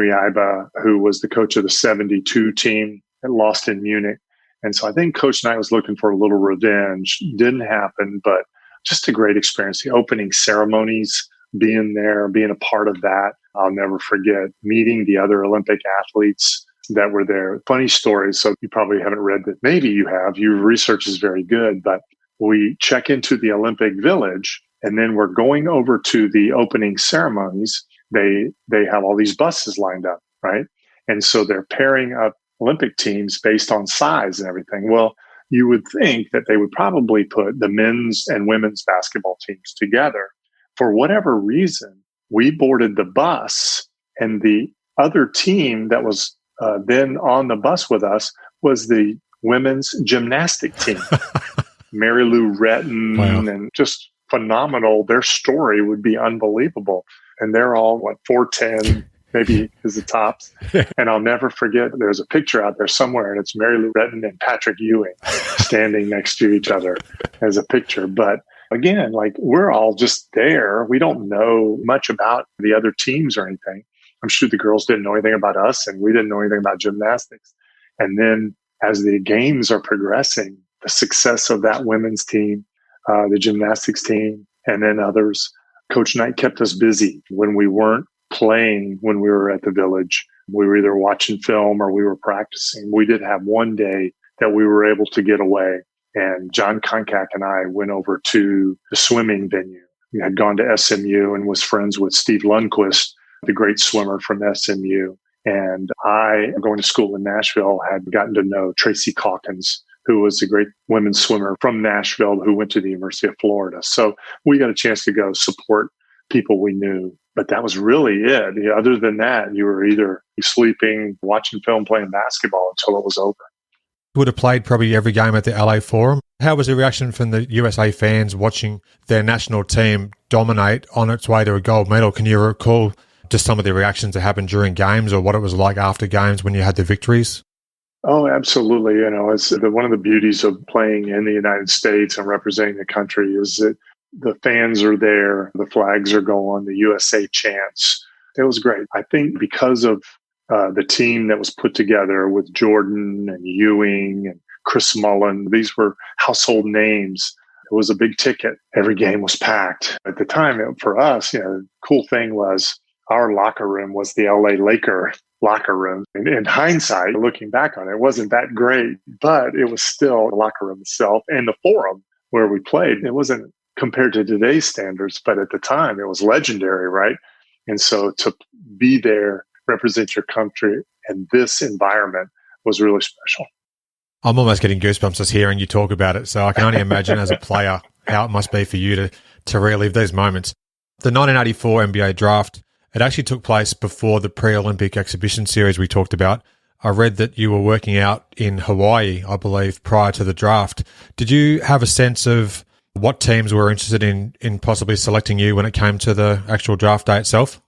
Iba, who was the coach of the 72 team that lost in Munich. And so I think Coach Knight was looking for a little revenge. Didn't happen, but just a great experience. The opening ceremonies, being there, being a part of that, I'll never forget. Meeting the other Olympic athletes that were there. Funny stories. So you probably haven't read that. Maybe you have. Your research is very good, but we check into the Olympic Village, and then we're going over to the opening ceremonies. They have all these buses lined up, right? And so they're pairing up Olympic teams based on size and everything. Well, you would think that they would probably put the men's and women's basketball teams together. For whatever reason, we boarded the bus, and the other team that was then on the bus with us was the women's gymnastic team. Mary Lou Retton, wow. And just phenomenal. Their story would be unbelievable. And they're all, 4'10", maybe is the tops. And I'll never forget, there's a picture out there somewhere, and it's Mary Lou Retton and Patrick Ewing standing next to each other as a picture. But again, we're all just there. We don't know much about the other teams or anything. I'm sure the girls didn't know anything about us, and we didn't know anything about gymnastics. And then as the games are progressing, the success of that women's team, the gymnastics team, and then others, Coach Knight kept us busy. When we weren't playing, when we were at the Village, we were either watching film or we were practicing. We did have one day that we were able to get away. And John Konkak and I went over to the swimming venue. We had gone to SMU and was friends with Steve Lundquist, the great swimmer from SMU. And I, going to school in Nashville, had gotten to know Tracy Calkins, who was a great women's swimmer from Nashville who went to the University of Florida. So we got a chance to go support people we knew. But that was really it. Other than that, you were either sleeping, watching film, playing basketball until it was over. Would have played probably every game at the LA Forum. How was the reaction from the USA fans watching their national team dominate on its way to a gold medal? Can you recall just some of the reactions that happened during games, or what it was like after games when you had the victories? Oh, absolutely. It's one of the beauties of playing in the United States and representing the country is that The fans are there. The flags are going. The USA chants. It was great. I think because of the team that was put together with Jordan and Ewing and Chris Mullen, these were household names. It was a big ticket. Every game was packed. At the time, for us, the cool thing was our locker room was the LA Laker locker room. In hindsight, looking back on it, it wasn't that great, but it was still the locker room itself and the forum where we played. It wasn't compared to today's standards, but at the time it was legendary, right? And so to be there, represent your country in this environment was really special. I'm almost getting goosebumps just hearing you talk about it. So I can only imagine as a player how it must be for you to relive these moments. The 1984 NBA draft, it actually took place before the pre-Olympic exhibition series we talked about. I read that you were working out in Hawaii, I believe, prior to the draft. Did you have a sense of what teams were interested in possibly selecting you when it came to the actual draft day itself?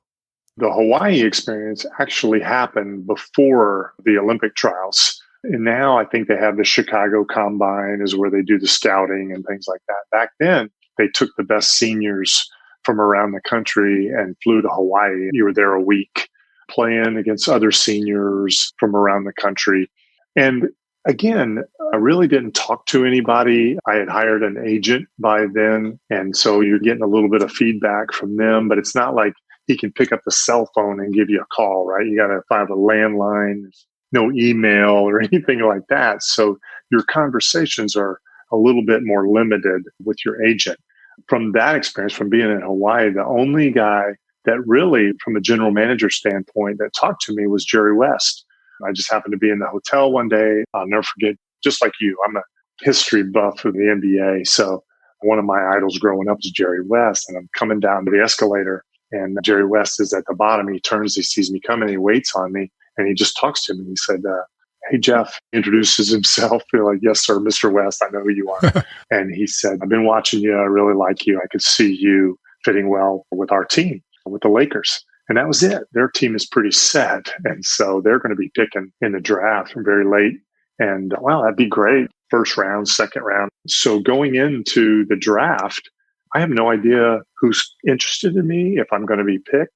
The Hawaii experience actually happened before the Olympic trials. And now I think they have the Chicago Combine is where they do the scouting and things like that. Back then, they took the best seniors from around the country and flew to Hawaii. You were there a week playing against other seniors from around the country. And again, I really didn't talk to anybody. I had hired an agent by then. And so you're getting a little bit of feedback from them, but it's not like he can pick up the cell phone and give you a call, right? You got to find a landline, no email or anything like that. So your conversations are a little bit more limited with your agent. From that experience, from being in Hawaii, the only guy that really, from a general manager standpoint, that talked to me was Jerry West. I just happened to be in the hotel one day. I'll never forget, just like you, I'm a history buff for the NBA. So one of my idols growing up is Jerry West. And I'm coming down to the escalator and Jerry West is at the bottom. He turns, he sees me coming, he waits on me and he just talks to me. He said, "Hey, Jeff," he introduces himself. You're like, "Yes, sir, Mr. West, I know who you are." And he said, "I've been watching you. I really like you. I could see you fitting well with our team, with the Lakers." And that was it. Their team is pretty set. And so they're going to be picking in the draft very late. And well, that'd be great. First round, second round. So going into the draft, I have no idea who's interested in me, if I'm going to be picked.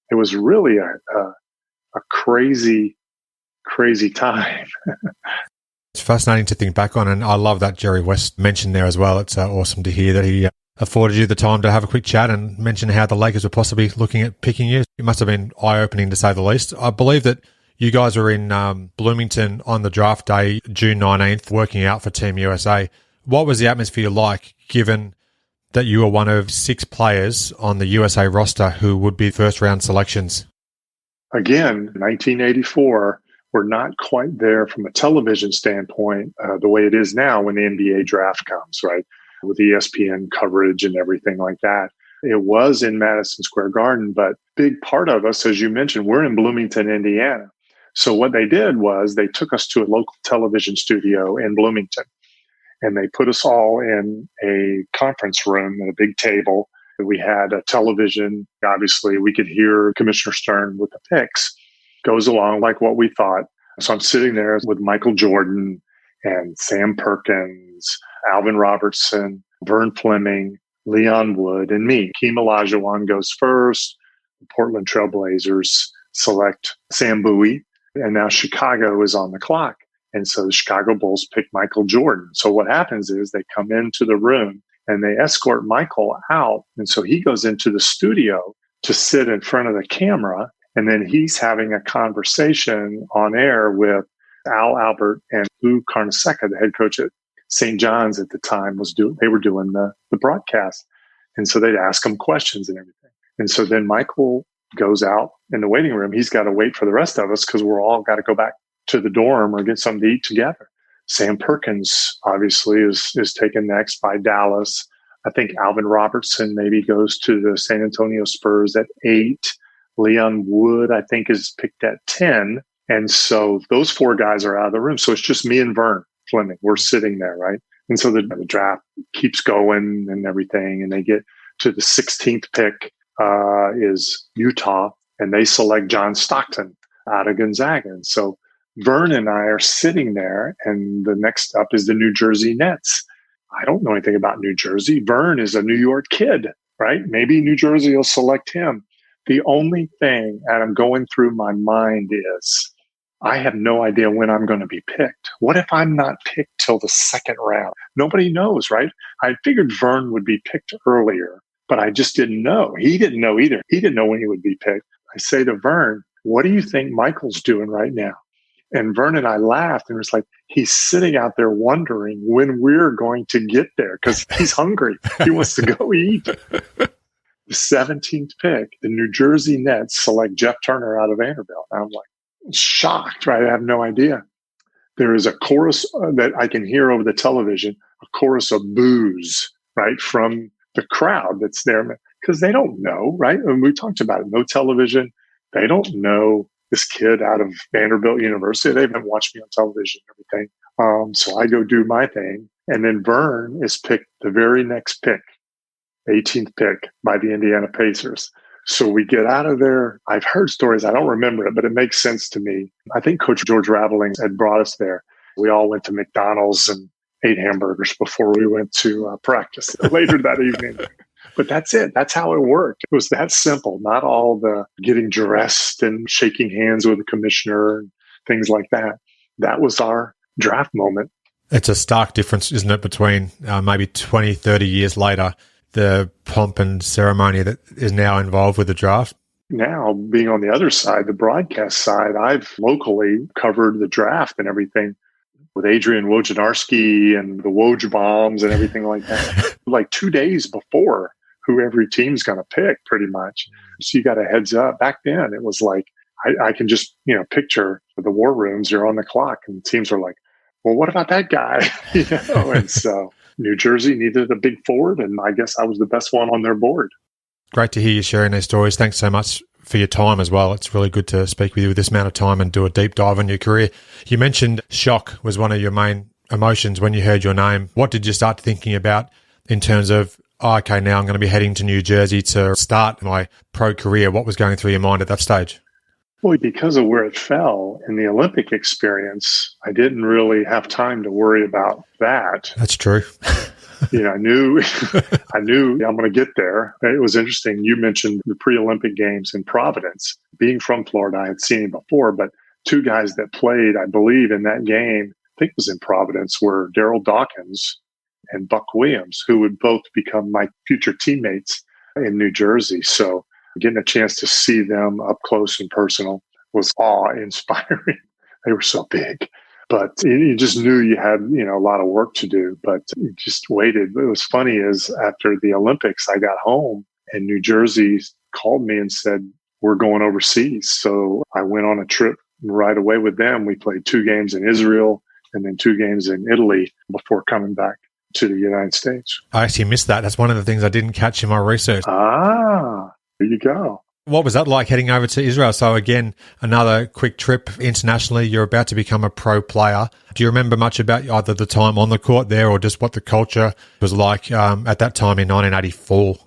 It was really a crazy, crazy time. It's fascinating to think back on. And I love that Jerry West mentioned there as well. It's awesome to hear that he afforded you the time to have a quick chat and mention how the Lakers were possibly looking at picking you. It must have been eye-opening to say the least. I believe that you guys were in Bloomington on the draft day, June 19th, working out for Team USA. What was the atmosphere like, given that you were one of 6 players on the USA roster who would be first-round selections? Again, 1984, we're not quite there from a television standpoint the way it is now when the NBA draft comes, right? With ESPN coverage and everything like that. It was in Madison Square Garden, but big part of us, as you mentioned, we're in Bloomington, Indiana. So what they did was they took us to a local television studio in Bloomington, and they put us all in a conference room at a big table. We had a television. Obviously, we could hear Commissioner Stern with the picks. Goes along like what we thought. So I'm sitting there with Michael Jordan and Sam Perkins, Alvin Robertson, Vern Fleming, Leon Wood, and me. Hakeem Olajuwon goes first. The Portland Trailblazers select Sam Bowie. And now Chicago is on the clock. And so the Chicago Bulls pick Michael Jordan. So what happens is they come into the room and they escort Michael out. And so he goes into the studio to sit in front of the camera. And then he's having a conversation on air with Al Albert and Lou Carnesecca, the head coach at St. John's at the time. They were doing the broadcast. And so they'd ask him questions and everything. And so then Michael goes out in the waiting room. He's got to wait for the rest of us because we're all got to go back to the dorm or get something to eat together. Sam Perkins obviously is taken next by Dallas. I think Alvin Robertson maybe goes to the San Antonio Spurs at 8. Leon Wood, I think, is picked at 10. And so those 4 guys are out of the room. So it's just me and Vern Fleming. We're sitting there, right? And so the draft keeps going and everything. And they get to the 16th pick is Utah. And they select John Stockton out of Gonzaga. And so Vern and I are sitting there. And the next up is the New Jersey Nets. I don't know anything about New Jersey. Vern is a New York kid, right? Maybe New Jersey will select him. The only thing, Adam, going through my mind is I have no idea when I'm going to be picked. What if I'm not picked till the second round? Nobody knows, right? I figured Vern would be picked earlier, but I just didn't know. He didn't know either. He didn't know when he would be picked. I say to Vern, what do you think Michael's doing right now? And Vern and I laughed and it was like, he's sitting out there wondering when we're going to get there because he's hungry. He wants to go eat. The 17th pick, the New Jersey Nets select Jeff Turner out of Vanderbilt. I'm like shocked, right? I have no idea. There is a chorus that I can hear over the television, a chorus of boos, right, from the crowd that's there because they don't know, right? And we talked about it, no television. They don't know this kid out of Vanderbilt University. They haven't watched me on television and everything. So I go do my thing. And then Vern is picked the very next pick, 18th pick by the Indiana Pacers. So we get out of there. I've heard stories. I don't remember it, but it makes sense to me. I think Coach George Raveling had brought us there. We all went to McDonald's and ate hamburgers before we went to practice later that evening. But that's it. That's how it worked. It was that simple, not all the getting dressed and shaking hands with the commissioner and things like that. That was our draft moment. It's a stark difference, isn't it, between maybe 20, 30 years later, the pomp and ceremony that is now involved with the draft? Now, being on the other side, the broadcast side, I've locally covered the draft and everything with Adrian Wojnarowski and the Woj bombs and everything like that. Like 2 days before who every team's going to pick, pretty much. So you got a heads up. Back then, it was like, I can just, picture the war rooms, you're on the clock, and teams are like, well, what about that guy? And so New Jersey needed a big forward, and I guess I was the best one on their board. Great to hear you sharing these stories. Thanks so much for your time as well. It's really good to speak with you with this amount of time and do a deep dive on your career. You mentioned shock was one of your main emotions when you heard your name. What did you start thinking about in terms of, okay, now I'm going to be heading to New Jersey to start my pro career? What was going through your mind at that stage? Well, because of where it fell in the Olympic experience, I didn't really have time to worry about that. That's true. I knew I'm going to get there. It was interesting. You mentioned the pre-Olympic games in Providence. Being from Florida, I had seen it before, but two guys that played, I believe, in that game, I think it was in Providence, were Daryl Dawkins and Buck Williams, who would both become my future teammates in New Jersey. So getting a chance to see them up close and personal was awe-inspiring. They were so big. But you just knew you had, a lot of work to do, but you just waited. What was funny is after the Olympics, I got home and New Jersey called me and said, we're going overseas. So I went on a trip right away with them. We played 2 games in Israel and then 2 games in Italy before coming back to the United States. I actually missed that. That's one of the things I didn't catch in my research. There you go. What was that like heading over to Israel? So again, another quick trip internationally. You're about to become a pro player. Do you remember much about either the time on the court there or just what the culture was like at that time in 1984?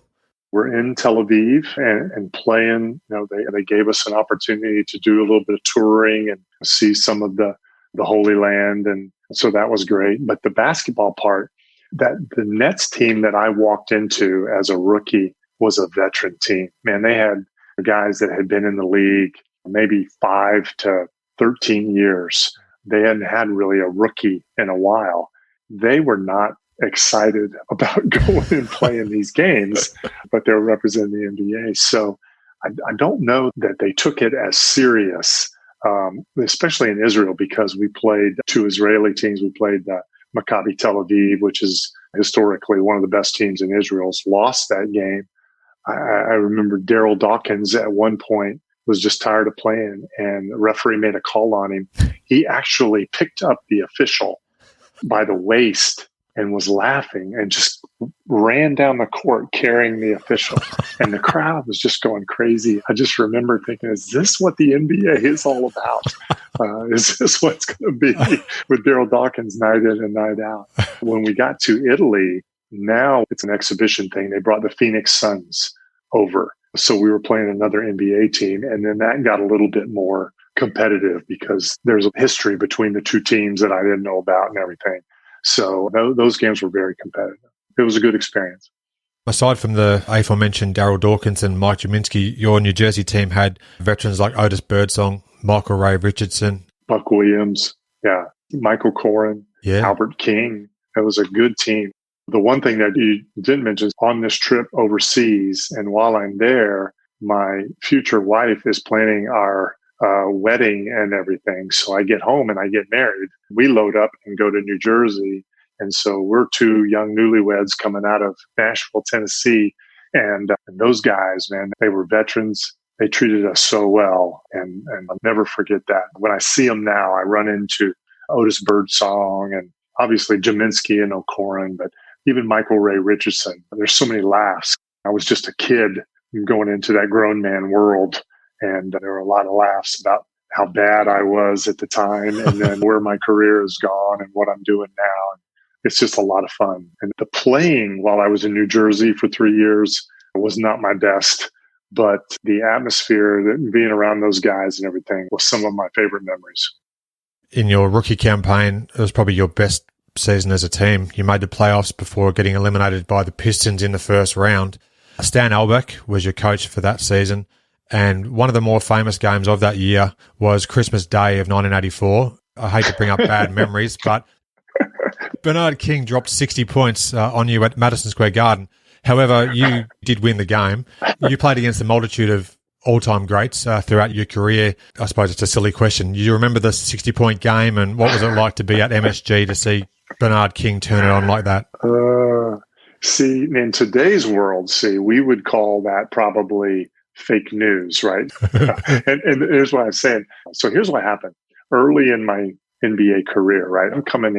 We're in Tel Aviv and playing. They gave us an opportunity to do a little bit of touring and see some of the Holy Land. And so that was great. But the basketball part, that the Nets team that I walked into as a rookie was a veteran team. Man, they had guys that had been in the league maybe 5 to 13 years. They hadn't had really a rookie in a while. They were not excited about going and playing these games, but they were representing the NBA. So I don't know that they took it as serious, especially in Israel, because we played 2 Israeli teams. We played Maccabi Tel Aviv, which is historically one of the best teams in Israel, lost that game. I remember Daryl Dawkins at one point was just tired of playing and the referee made a call on him. He actually picked up the official by the waist and was laughing and just ran down the court carrying the official. And the crowd was just going crazy. I just remember thinking, is this what the NBA is all about? Is this what's going to be with Daryl Dawkins night in and night out? When we got to Italy, now it's an exhibition thing. They brought the Phoenix Suns over. So we were playing another NBA team. And then that got a little bit more competitive because there's a history between the 2 teams that I didn't know about and everything. So those games were very competitive. It was a good experience. Aside from the aforementioned Darryl Dawkins and Mike Jaminski, your New Jersey team had veterans like Otis Birdsong, Michael Ray Richardson, Buck Williams, Michael Corrin, Albert King. It was a good team. The one thing that you didn't mention is on this trip overseas, and while I'm there, my future wife is planning our wedding and everything. So I get home and I get married. We load up and go to New Jersey. And so we're two young newlyweds coming out of Nashville, Tennessee. And those guys, man, they were veterans. They treated us so well. And I'll never forget that. When I see them now, I run into Otis Birdsong and obviously Jaminski and O'Corin, but even Michael Ray Richardson. There's so many laughs. I was just a kid going into that grown man world. And there were a lot of laughs about how bad I was at the time and then where my career has gone and what I'm doing now. It's just a lot of fun. And the playing while I was in New Jersey for 3 years was not my best, but the atmosphere, being around those guys and everything was some of my favorite memories. In your rookie campaign, it was probably your best season as a team. You made the playoffs before getting eliminated by the Pistons in the first round. Stan Albeck was your coach for that season. And one of the more famous games of that year was Christmas Day of 1984. I hate to bring up bad memories, but Bernard King dropped 60 points on you at Madison Square Garden. However, you did win the game. You played against a multitude of all-time greats throughout your career. I suppose it's a silly question. Do you remember the 60-point game, and what was it like to be at MSG to see Bernard King turn it on like that? See, in today's world, we would call that probably fake news, right? and here's what I'm saying. So here's what happened. Early in my NBA career, right? I'm coming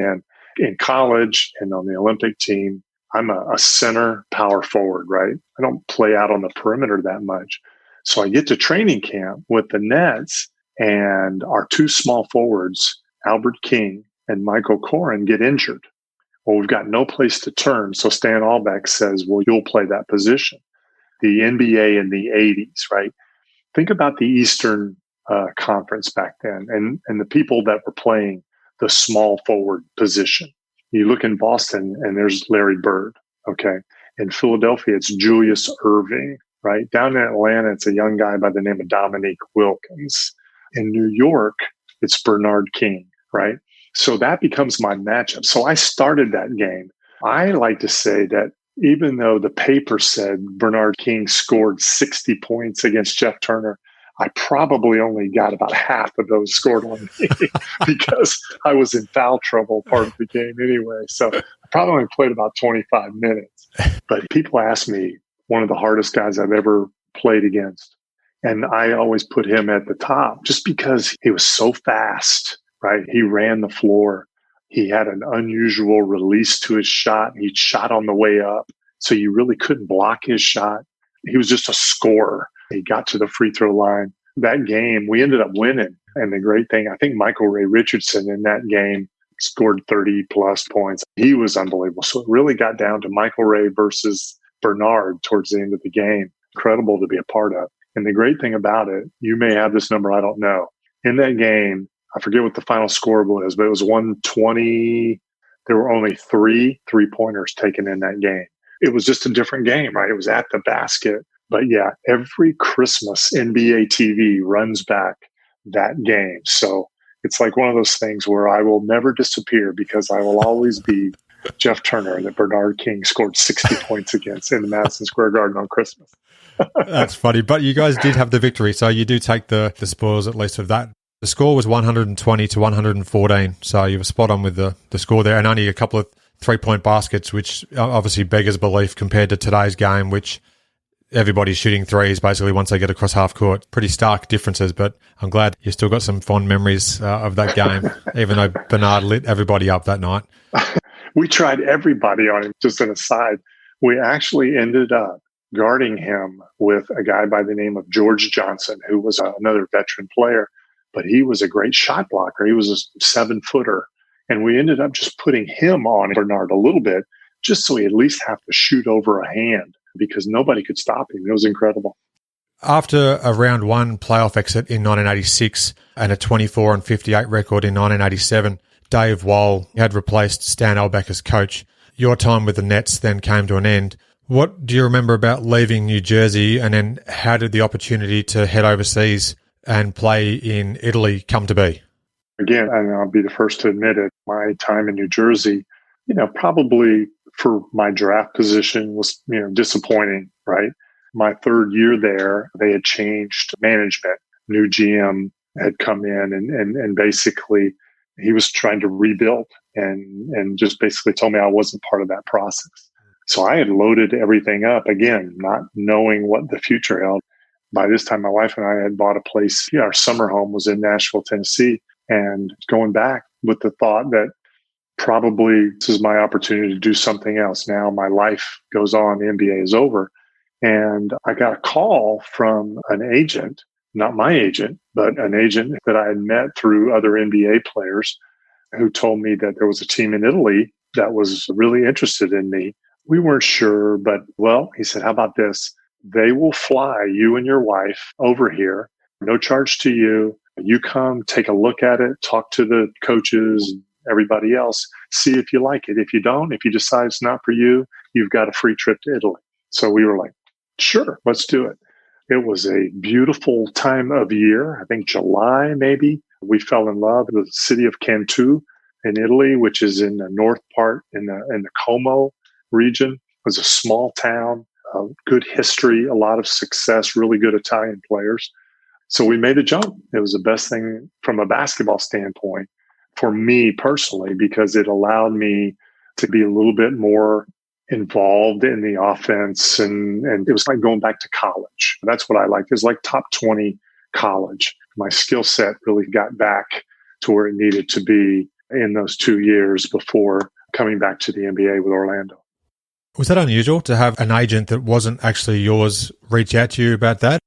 in college and on the Olympic team. I'm a center power forward, right? I don't play out on the perimeter that much. So I get to training camp with the Nets, and our two small forwards, Albert King and Michael Corrin, get injured. Well, we've got no place to turn. So Stan Albeck says, well, you'll play that position. The NBA in the 80s, right? Think about the Eastern Conference back then and the people that were playing the small forward position. You look in Boston and there's Larry Bird, okay? In Philadelphia, it's Julius Erving, right? Down in Atlanta, it's a young guy by the name of Dominique Wilkins. In New York, it's Bernard King, right? So that becomes my matchup. So I started that game. I like to say that even though the paper said Bernard King scored 60 points against Jeff Turner, I probably only got about half of those scored on me because I was in foul trouble part of the game anyway. So I probably only played about 25 minutes. But people ask me, one of the hardest guys I've ever played against. And I always put him at the top just because he was so fast, right? He ran the floor. He had an unusual release to his shot. He shot on the way up. So you really couldn't block his shot. He was just a scorer. He got to the free throw line. That game, we ended up winning. And the great thing, I think Michael Ray Richardson in that game scored 30 plus points. He was unbelievable. So it really got down to Michael Ray versus Bernard towards the end of the game. Incredible to be a part of. And the great thing about it, you may have this number, I don't know. In that game, I forget what the final score was, but it was 120. There were only 3 3-pointers taken in that game. It was just a different game, right? It was at the basket. But yeah, every Christmas, NBA TV runs back that game. So it's like one of those things where I will never disappear because I will always be Jeff Turner that Bernard King scored 60 points against in the Madison Square Garden on Christmas. That's funny. But you guys did have the victory, so you do take the spoils at least of that. The score was 120 to 114, so you were spot on with the score there, and only a couple of 3-point baskets, which obviously beggars belief compared to today's game, which everybody's shooting threes basically once they get across half court. Pretty stark differences, but I'm glad you still got some fond memories of that game, even though Bernard lit everybody up that night. We tried everybody on him. Just an aside, we actually ended up guarding him with a guy by the name of George Johnson, who was another veteran player, but he was a great shot blocker. He was a 7-footer. And we ended up just putting him on Bernard a little bit, just so he at least have to shoot over a hand because nobody could stop him. It was incredible. After a round 1 playoff exit in 1986 and a 24-58 record in 1987, Dave Wall had replaced Stan Albeck as coach. Your time with the Nets then came to an end. What do you remember about leaving New Jersey, and then how did the opportunity to head overseas and play in Italy come to be? Again, and I'll be the first to admit it, my time in New Jersey, probably for my draft position was, disappointing, right? My third year there, they had changed management. New GM had come in and basically he was trying to rebuild and just basically told me I wasn't part of that process. So I had loaded everything up, again, not knowing what the future held. By this time, my wife and I had bought a place. Our summer home was in Nashville, Tennessee, and going back with the thought that probably this is my opportunity to do something else. Now my life goes on, the NBA is over. And I got a call from an agent, not my agent, but an agent that I had met through other NBA players who told me that there was a team in Italy that was really interested in me. We weren't sure, but he said, how about this? They will fly you and your wife over here, no charge to you. You come, take a look at it, talk to the coaches, everybody else, see if you like it. If you don't, if you decide it's not for you, you've got a free trip to Italy. So we were like, sure, let's do it. It was a beautiful time of year. I think July, maybe. We fell in love with the city of Cantu in Italy, which is in the north part in the Como region. It was a small town, good history, a lot of success, really good Italian players. So we made the jump. It was the best thing from a basketball standpoint for me personally, because it allowed me to be a little bit more involved in the offense. And it was like going back to college. That's what I liked. It was like top 20 college. My skill set really got back to where it needed to be in those 2 years before coming back to the NBA with Orlando. Was that unusual to have an agent that wasn't actually yours reach out to you about that?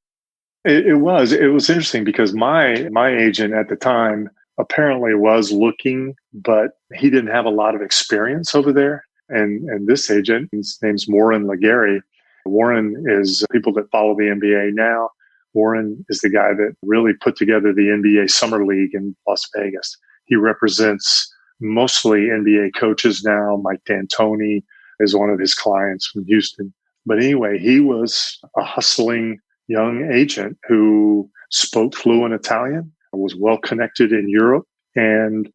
It was. It was interesting because my agent at the time apparently was looking, but he didn't have a lot of experience over there. And this agent, his name's Warren Legary. Warren is people that follow the NBA now. Warren is the guy that really put together the NBA Summer League in Las Vegas. He represents mostly NBA coaches now. Mike D'Antoni is one of his clients from Houston. But anyway, he was a hustling young agent who spoke fluent Italian, was well connected in Europe, and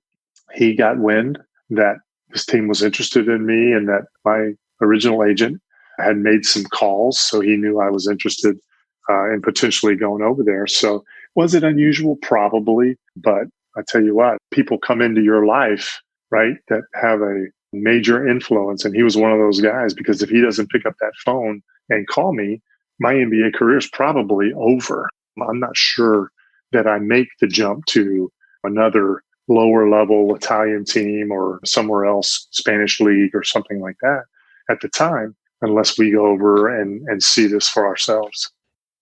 he got wind that this team was interested in me and that my original agent had made some calls, so he knew I was interested in potentially going over there. So was it unusual? Probably, but I tell you what, people come into your life, right, that have a major influence, and he was one of those guys, because if he doesn't pick up that phone and call me, my NBA career is probably over. I'm not sure that I make the jump to another lower level Italian team or somewhere else, Spanish league or something like that at the time, unless we go over and see this for ourselves.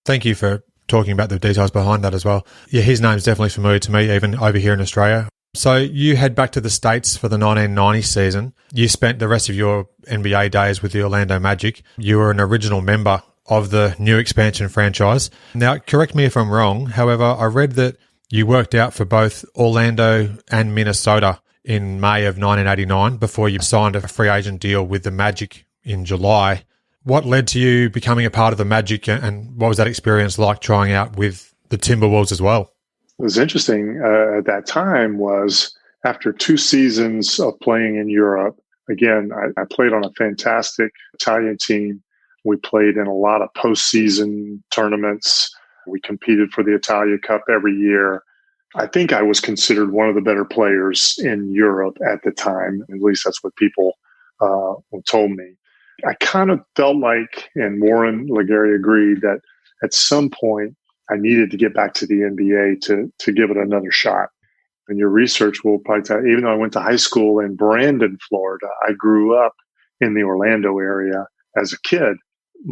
Thank you for talking about the details behind that as well. Yeah, his name's definitely familiar to me, even over here in Australia. So you head back to the States for the 1990 season. You spent the rest of your NBA days with the Orlando Magic. You were an original member of the new expansion franchise. Now, correct me if I'm wrong. However, I read that you worked out for both Orlando and Minnesota in May of 1989 before you signed a free agent deal with the Magic in July. What led to you becoming a part of the Magic, and what was that experience like trying out with the Timberwolves as well? What was interesting at that time was after 2 seasons of playing in Europe, again, I played on a fantastic Italian team. We played in a lot of postseason tournaments. We competed for the Italia Cup every year. I think I was considered one of the better players in Europe at the time. At least that's what people told me. I kind of felt like, and Warren Legary agreed, that at some point I needed to get back to the NBA to give it another shot. And your research will probably tell you, even though I went to high school in Brandon, Florida, I grew up in the Orlando area as a kid.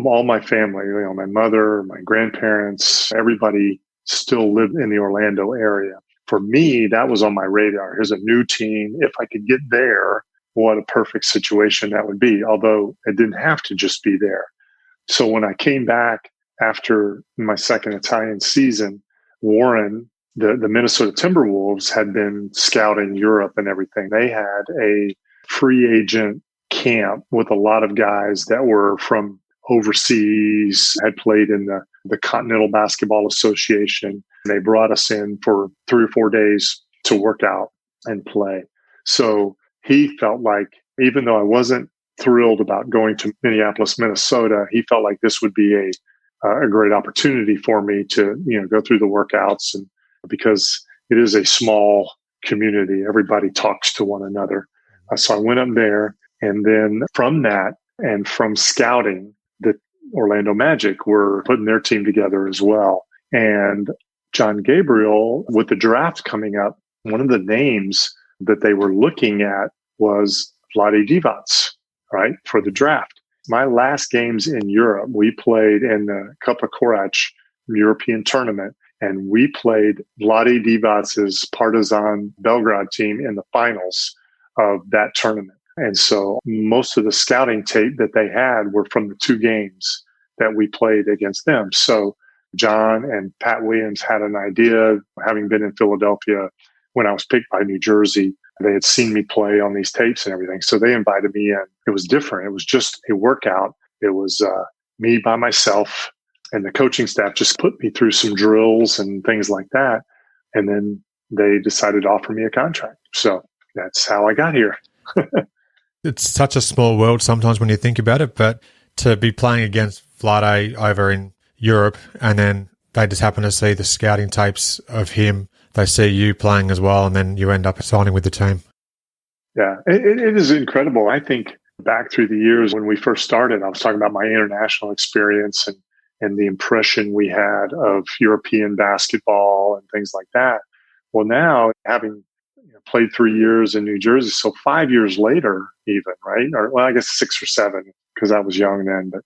All my family, my mother, my grandparents, everybody still lived in the Orlando area. For me, that was on my radar. Here's a new team. If I could get there, what a perfect situation that would be, although it didn't have to just be there. So when I came back after my second Italian season, Warren the Minnesota Timberwolves had been scouting Europe and everything. They had a free agent camp with a lot of guys that were from overseas, had played in the Continental Basketball Association. They brought us in for 3 or 4 days to work out and play. So he felt like, even though I wasn't thrilled about going to Minneapolis, Minnesota, he felt like this would be a great opportunity for me to, go through the workouts, and because it is a small community, everybody talks to one another. So I went up there, and then from that and from scouting, the Orlando Magic were putting their team together as well. And John Gabriel, with the draft coming up, one of the names that they were looking at was Vlade Divac, right, for the draft. My last games in Europe, we played in the Cup of Korać European tournament, and we played Vlade Divac's Partizan Belgrade team in the finals of that tournament. And so most of the scouting tape that they had were from the 2 games that we played against them. So John and Pat Williams had an idea, having been in Philadelphia when I was picked by New Jersey. They had seen me play on these tapes and everything. So they invited me in. It was different. It was just a workout. It was me by myself, and the coaching staff just put me through some drills and things like that. And then they decided to offer me a contract. So that's how I got here. It's such a small world sometimes when you think about it, but to be playing against Vlade over in Europe, and then they just happen to see the scouting tapes of him, they see you playing as well, and then you end up signing with the team. Yeah, it is incredible. I think back through the years when we first started, I was talking about my international experience and the impression we had of European basketball and things like that. Well, now, having played 3 years in New Jersey, so 5 years later even, right? Or, well, I guess 6 or 7, because I was young then, but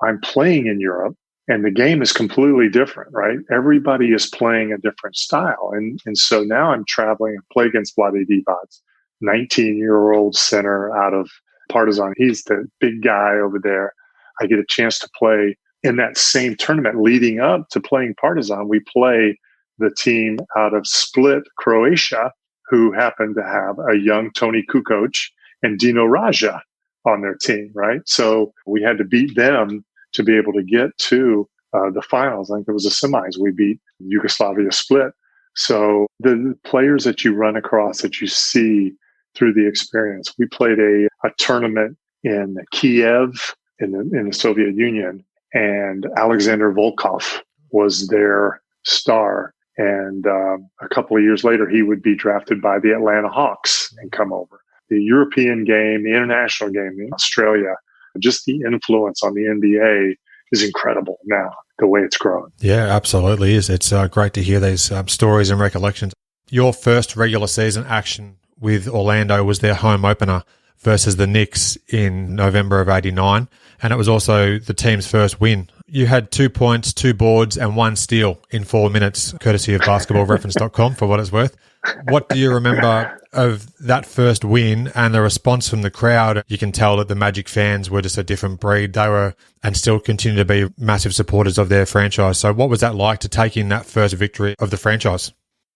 I'm playing in Europe, and the game is completely different, right? Everybody is playing a different style. And so now I'm traveling and play against Vlade Divac, 19-year-old center out of Partizan. He's the big guy over there. I get a chance to play in that same tournament leading up to playing Partizan. We play the team out of Split, Croatia, who happened to have a young Toni Kukoc and Dino Raja on their team, right? So we had to beat them to be able to get to the finals. I think it was the semis. We beat Yugoslavia Split. So the players that you run across, that you see through the experience. We played a tournament in Kiev in the Soviet Union, and Alexander Volkov was their star. And a couple of years later, he would be drafted by the Atlanta Hawks and come over. The European game, the international game in Australia, just the influence on the NBA is incredible now, the way it's grown. Yeah, absolutely is. It's great to hear these stories and recollections. Your first regular season action with Orlando was their home opener versus the Knicks in November of '89, and it was also the team's first win. You had 2 points, 2 boards, and 1 steal in 4 minutes, courtesy of basketballreference.com for what it's worth. What do you remember of that first win and the response from the crowd? You can tell that the Magic fans were just a different breed. They were, and still continue to be, massive supporters of their franchise. So what was that like to take in that first victory of the franchise?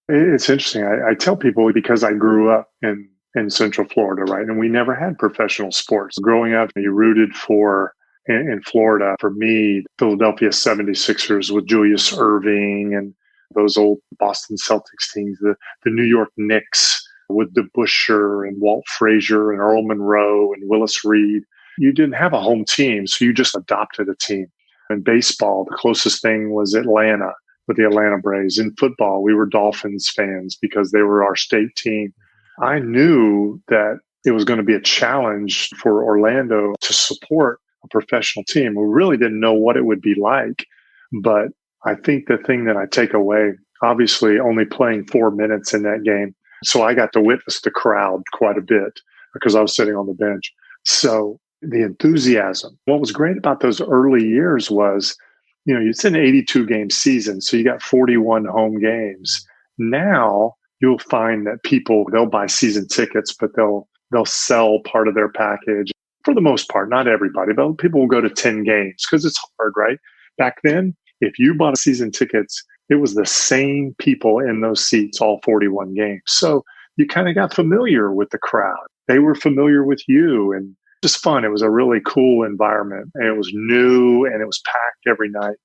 It's interesting. I tell people, because I grew up in Central Florida, right? And we never had professional sports. Growing up, you rooted for, in Florida, for me, Philadelphia 76ers with Julius Erving and those old Boston Celtics teams, the New York Knicks with DeBusschere and Walt Frazier and Earl Monroe and Willis Reed. You didn't have a home team, so you just adopted a team. In baseball, the closest thing was Atlanta with the Atlanta Braves. In football, we were Dolphins fans because they were our state team. I knew that it was going to be a challenge for Orlando to support a professional team. We really didn't know what it would be like, but I think the thing that I take away, obviously only playing 4 minutes in that game, so I got to witness the crowd quite a bit because I was sitting on the bench. So the enthusiasm, what was great about those early years was, it's an 82-game season, so you got 41 home games. Now you'll find that people, they'll buy season tickets, but they'll sell part of their package. For the most part, not everybody, but people will go to 10 games because it's hard, right? Back then, if you bought season tickets, it was the same people in those seats all 41 games. So you kind of got familiar with the crowd. They were familiar with you, and just fun. It was a really cool environment, and it was new, and it was packed every night.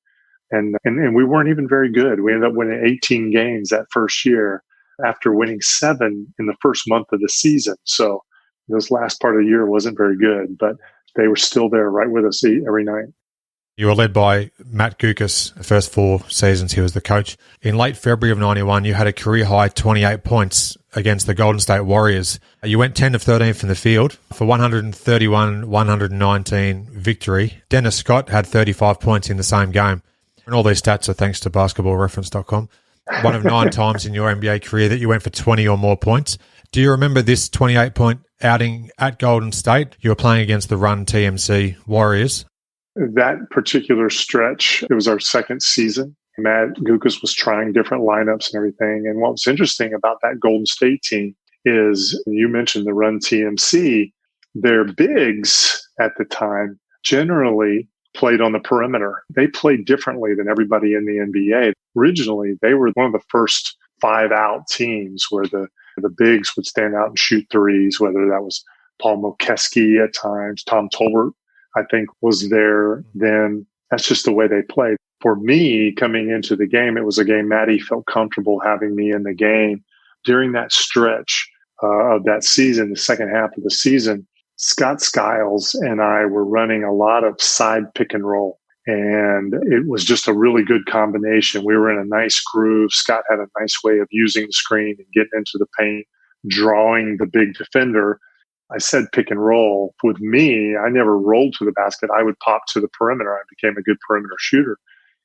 And we weren't even very good. We ended up winning 18 games that first year after winning 7 in the first month of the season. So this last part of the year wasn't very good, but they were still there right with us every night. You were led by Matt Gukas the first 4 seasons he was the coach. In late February of 91, you had a career-high 28 points against the Golden State Warriors. You went 10 of 13 from the field for 131-119 victory. Dennis Scott had 35 points in the same game. And all these stats are thanks to basketballreference.com. One of 9 times in your NBA career that you went for 20 or more points. Do you remember this 28-point outing at Golden State? You were playing against the Run TMC Warriors. That particular stretch, it was our second season. Matt Gukas was trying different lineups and everything. And what was interesting about that Golden State team is, you mentioned the Run TMC, their bigs at the time generally played on the perimeter. They played differently than everybody in the NBA. Originally, they were one of the first 5-out teams where the bigs would stand out and shoot threes, whether that was Paul Mokeski at times, Tom Tolbert, I think, was there then. That's just the way they played. For me, coming into the game, it was a game Matty felt comfortable having me in the game. During that stretch of that season, the second half of the season, Scott Skiles and I were running a lot of side pick and roll, and it was just a really good combination. We were in a nice groove. Scott had a nice way of using the screen and getting into the paint, drawing the big defender. I said pick and roll. With me, I never rolled to the basket. I would pop to the perimeter. I became a good perimeter shooter.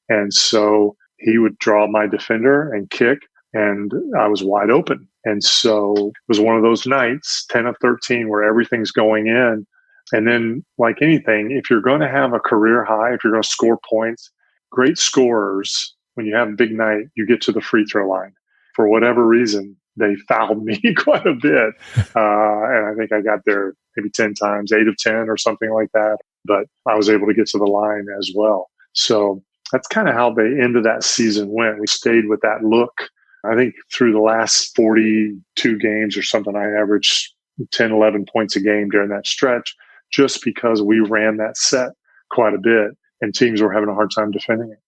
And so he would draw my defender and kick, and I was wide open. And so it was one of those nights, 10 of 13, where everything's going in. And then, like anything, if you're going to have a career high, if you're going to score points, great scorers, when you have a big night, you get to the free throw line. For whatever reason, they fouled me quite a bit. And I think I got there maybe 10 times, 8 of 10 or something like that. But I was able to get to the line as well. So that's kind of how the end of that season went. We stayed with that look. I think through the last 42 games or something, I averaged 10, 11 points a game during that stretch, just because we ran that set quite a bit and teams were having a hard time defending it.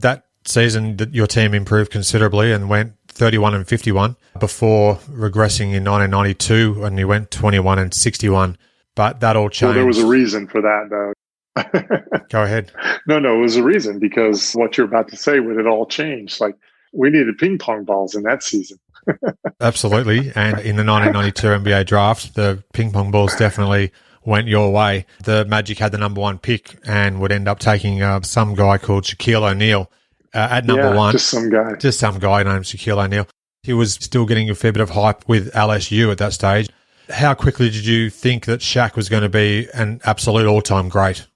That season, your team improved considerably and went 31-51 before regressing in 1992 when you went 21-61. But that all changed. Well, there was a reason for that, though. Go ahead. No, it was a reason, because what you're about to say, when it all changed, like we needed ping pong balls in that season. Absolutely. And in the 1992 NBA draft, the ping pong balls definitely went your way. The Magic had the number 1 pick and would end up taking some guy called Shaquille O'Neal at number 1. Just some guy named Shaquille O'Neal. He was still getting a fair bit of hype with LSU at that stage. How quickly did you think that Shaq was going to be an absolute all-time great?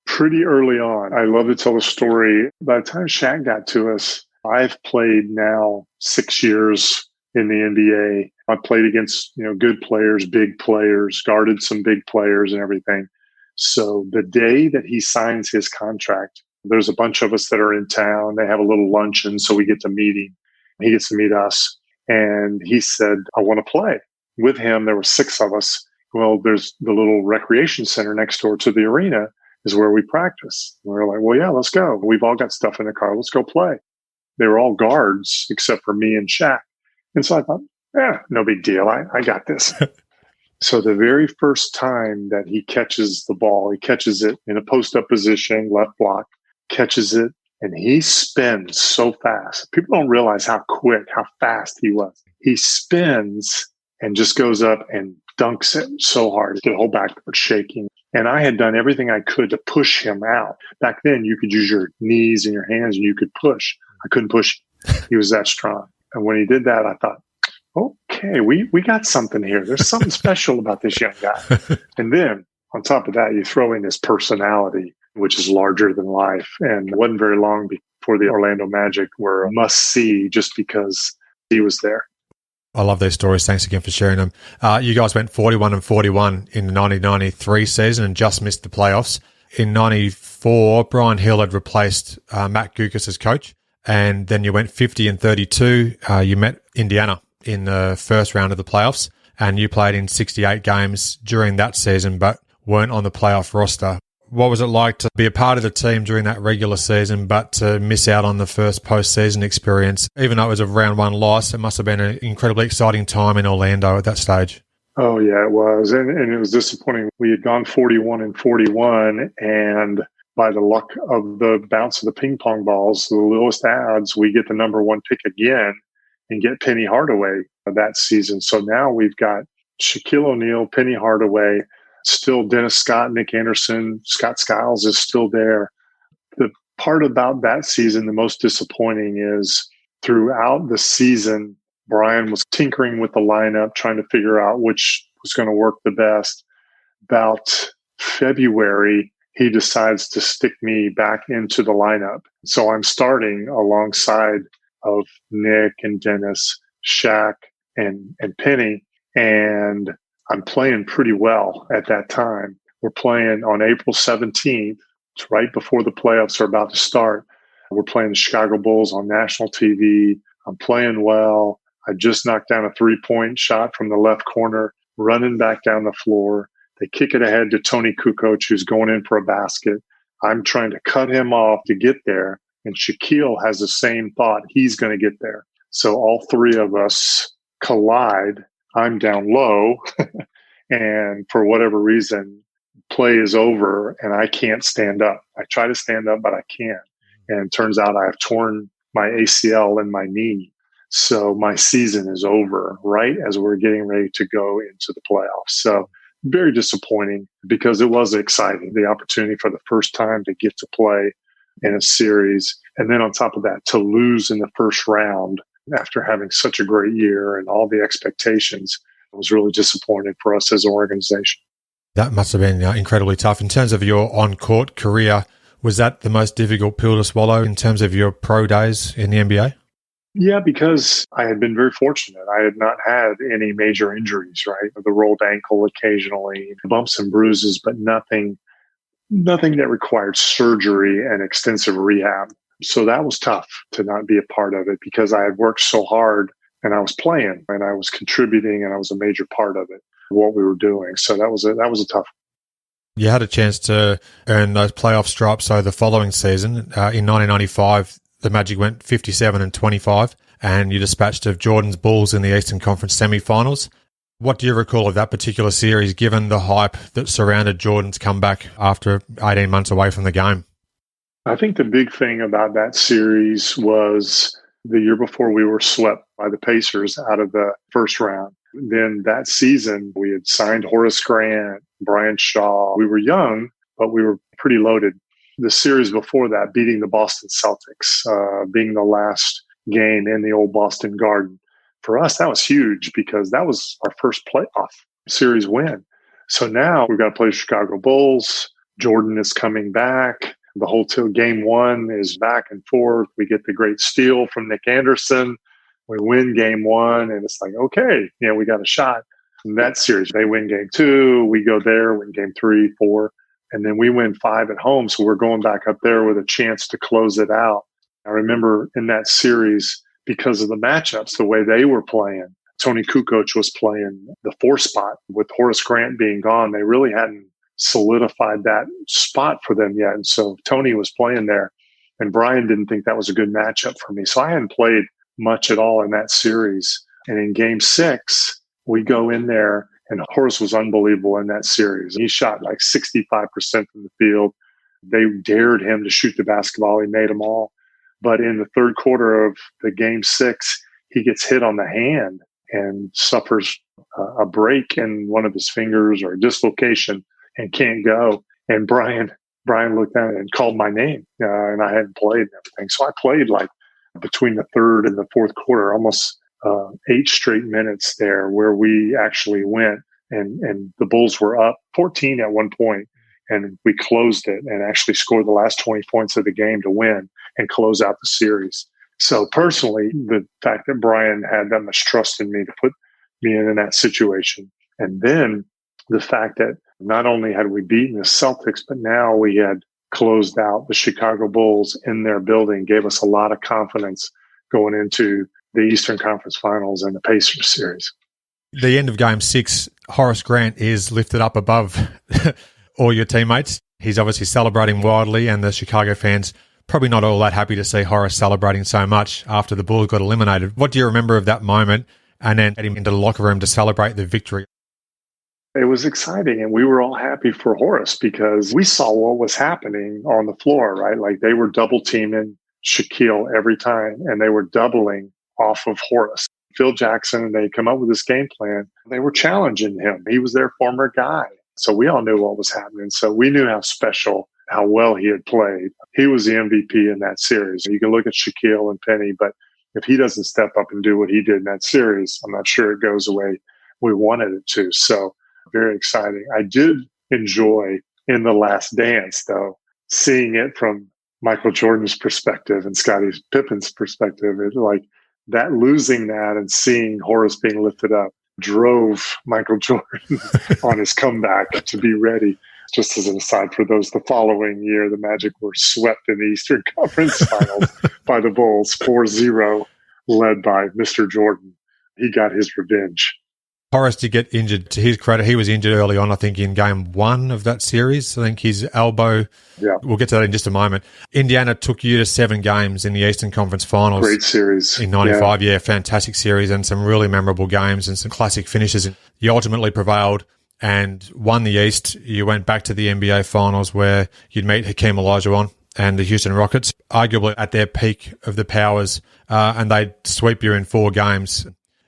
Pretty early on. I love to tell the story. By the time Shaq got to us, I've played now 6 years in the NBA. I played against, good players, big players, guarded some big players and everything. So the day that he signs his contract, there's a bunch of us that are in town. They have a little luncheon, so we get to meet him. He gets to meet us. And he said, I want to play. With him, there were 6 of us. Well, there's the little recreation center next door to the arena is where we practice. And we were like, well, yeah, let's go. We've all got stuff in the car. Let's go play. They were all guards except for me and Shaq. And so I thought, no big deal. I got this. So the very first time that he catches the ball, he catches it in a post-up position, left block, catches it, and he spins so fast. People don't realize how quick, how fast he was. He spins and just goes up and dunks it so hard. The whole backboard shaking. And I had done everything I could to push him out. Back then, you could use your knees and your hands and you could push. I couldn't push him. He was that strong. And when he did that, I thought, okay, we got something here. There's something special about this young guy. And then on top of that, you throw in his personality, which is larger than life. And it wasn't very long before the Orlando Magic were a must-see just because he was there. I love these stories. Thanks again for sharing them. You guys went 41-41 in the 1993 season and just missed the playoffs. In 94, Brian Hill had replaced Matt Gukas as coach, and then you went 50-32. You met Indiana in the first round of the playoffs, and you played in 68 games during that season, but weren't on the playoff roster. What was it like to be a part of the team during that regular season, but to miss out on the first postseason experience? Even though it was a round one loss, it must have been an incredibly exciting time in Orlando at that stage. Oh, yeah, it was. And it was disappointing. We had gone 41-41, and by the luck of the bounce of the ping pong balls, the lowest odds, we get the number one pick again and get Penny Hardaway that season. So now we've got Shaquille O'Neal, Penny Hardaway, still Dennis Scott, Nick Anderson, Scott Skiles is still there. The part about that season, the most disappointing is throughout the season, Brian was tinkering with the lineup, trying to figure out which was going to work the best. About February, he decides to stick me back into the lineup. So I'm starting alongside of Nick and Dennis, Shaq, and Penny, and I'm playing pretty well at that time. We're playing on April 17th. It's right before the playoffs are about to start. We're playing the Chicago Bulls on national TV. I'm playing well. I just knocked down a 3-point shot from the left corner, running back down the floor. They kick it ahead to Tony Kukoc, who's going in for a basket. I'm trying to cut him off to get there, and Shaquille has the same thought. He's going to get there. So all three of us collide. I'm down low, and for whatever reason, play is over, and I can't stand up. I try to stand up, but I can't. And it turns out I have torn my ACL in my knee. So my season is over right as we're getting ready to go into the playoffs. So very disappointing because it was exciting, the opportunity for the first time to get to play in a series. And then on top of that, to lose in the first round after having such a great year and all the expectations, it was really disappointing for us as an organization. That must have been incredibly tough. In terms of your on-court career, was that the most difficult pill to swallow in terms of your pro days in the NBA? Yeah, because I had been very fortunate. I had not had any major injuries, right? The rolled ankle occasionally, bumps and bruises, but nothing that required surgery and extensive rehab. So that was tough to not be a part of it because I had worked so hard and I was playing and I was contributing and I was a major part of it, what we were doing. So that was a tough. You had a chance to earn those playoff stripes. So the following season, in 1995, the Magic went 57-25, and you dispatched of Jordan's Bulls in the Eastern Conference semifinals. What do you recall of that particular series, given the hype that surrounded Jordan's comeback after 18 months away from the game? I think the big thing about that series was the year before we were swept by the Pacers out of the first round. Then that season, we had signed Horace Grant, Brian Shaw. We were young, but we were pretty loaded. The series before that, beating the Boston Celtics, being the last game in the old Boston Garden. For us, that was huge because that was our first playoff series win. So now we've got to play the Chicago Bulls. Jordan is coming back. The whole game one is back and forth. We get the great steal from Nick Anderson. We win game one, and it's like, okay, we got a shot. In that series, they win game two. We go there, win game 3, 4. And then we win 5 at home. So we're going back up there with a chance to close it out. I remember in that series, because of the matchups, the way they were playing, Tony Kukoc was playing the 4 spot. With Horace Grant being gone, they really hadn't solidified that spot for them yet. And so Tony was playing there. And Brian didn't think that was a good matchup for me. So I hadn't played much at all in that series. And in game 6, we go in there. And Horace was unbelievable in that series. He shot like 65% from the field. They dared him to shoot the basketball. He made them all. But in the third quarter of the game 6, he gets hit on the hand and suffers a break in one of his fingers or a dislocation and can't go. And Brian looked at it and called my name, and I hadn't played and everything. So I played like between the third and the fourth quarter, almost 8 straight minutes there where we actually went and the Bulls were up 14 at one point, and we closed it and actually scored the last 20 points of the game to win and close out the series. So personally, the fact that Brian had that much trust in me to put me in that situation, and then the fact that not only had we beaten the Celtics, but now we had closed out the Chicago Bulls in their building, gave us a lot of confidence going into the Eastern Conference Finals and the Pacers series. The end of Game 6, Horace Grant is lifted up above all your teammates. He's obviously celebrating wildly, and the Chicago fans probably not all that happy to see Horace celebrating so much after the Bulls got eliminated. What do you remember of that moment, and then getting into the locker room to celebrate the victory? It was exciting, and we were all happy for Horace because we saw what was happening on the floor, right? Like they were double teaming Shaquille every time, and they were doubling off of Horace. Phil Jackson, and they come up with this game plan. They were challenging him. He was their former guy. So we all knew what was happening. So we knew how special, how well he had played. He was the MVP in that series. You can look at Shaquille and Penny, but if he doesn't step up and do what he did in that series, I'm not sure it goes the way we wanted it to. So very exciting. I did enjoy in The Last Dance, though, seeing it from Michael Jordan's perspective and Scottie Pippen's perspective. It, like that, losing that and seeing Horace being lifted up drove Michael Jordan on his comeback to be ready. Just as an aside, for those, the following year, the Magic were swept in the Eastern Conference Finals by the Bulls, 4-0, led by Mr. Jordan. He got his revenge. Horace did get injured. To his credit, he was injured early on, I think, in Game 1 of that series. I think his elbow, we'll get to that in just a moment. Indiana took you to 7 games in the Eastern Conference Finals. Great series. In 95, fantastic series, and some really memorable games and some classic finishes. You ultimately prevailed and won the East. You went back to the NBA Finals where you'd meet Hakeem Olajuwon and the Houston Rockets, arguably at their peak of the powers, and they'd sweep you in 4 games.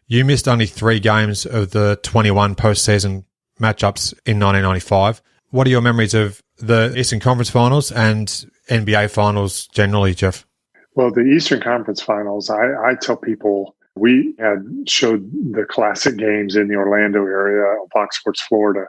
You missed only 3 games of the 21 postseason matchups in 1995. What are your memories of the Eastern Conference Finals and NBA Finals generally, Jeff? Well, the Eastern Conference Finals, I tell people we had showed the classic games in the Orlando area on Fox Sports Florida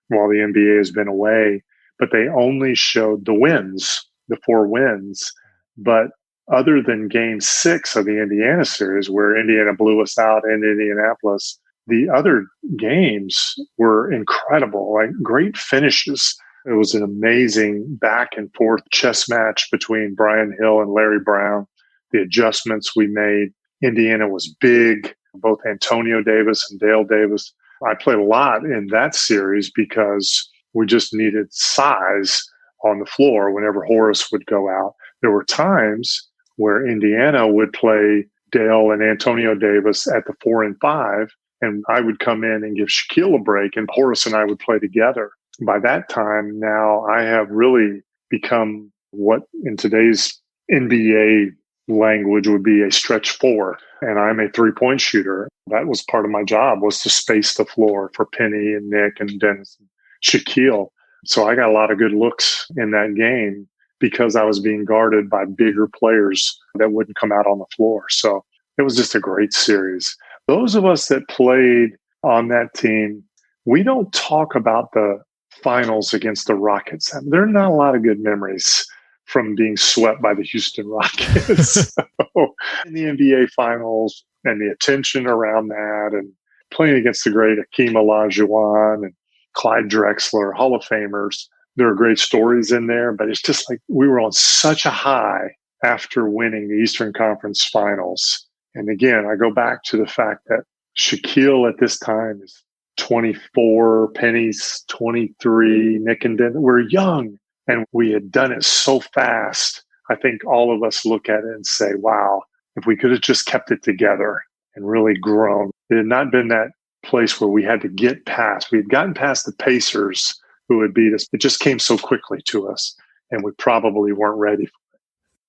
while the NBA has been away, but they only showed the wins, the 4 wins. But other than Game 6 of the Indiana series, where Indiana blew us out in Indianapolis, the other games were incredible, like great finishes. It was an amazing back and forth chess match between Brian Hill and Larry Brown. The adjustments we made. Indiana was big, both Antonio Davis and Dale Davis. I played a lot in that series because we just needed size on the floor whenever Horace would go out. There were times where Indiana would play Dale and Antonio Davis at the 4 and 5, and I would come in and give Shaquille a break, and Horace and I would play together. By that time, now I have really become what in today's NBA language would be a stretch 4, and I'm a 3-point shooter. That was part of my job, was to space the floor for Penny and Nick and Dennis and Shaquille. So I got a lot of good looks in that game because I was being guarded by bigger players that wouldn't come out on the floor. So it was just a great series. Those of us that played on that team, we don't talk about the finals against the Rockets. There are not a lot of good memories from being swept by the Houston Rockets. So, in the NBA finals and the attention around that and playing against the great Hakeem Olajuwon and Clyde Drexler, Hall of Famers, there are great stories in there, but it's just like we were on such a high after winning the Eastern Conference Finals. And again, I go back to the fact that Shaquille at this time is 24, Penny's 23, Nick and Den. We're young, and we had done it so fast. I think all of us look at it and say, wow, if we could have just kept it together and really grown. It had not been that place where we had to get past. We had gotten past the Pacers who had beat us. It just came so quickly to us, and we probably weren't ready for it.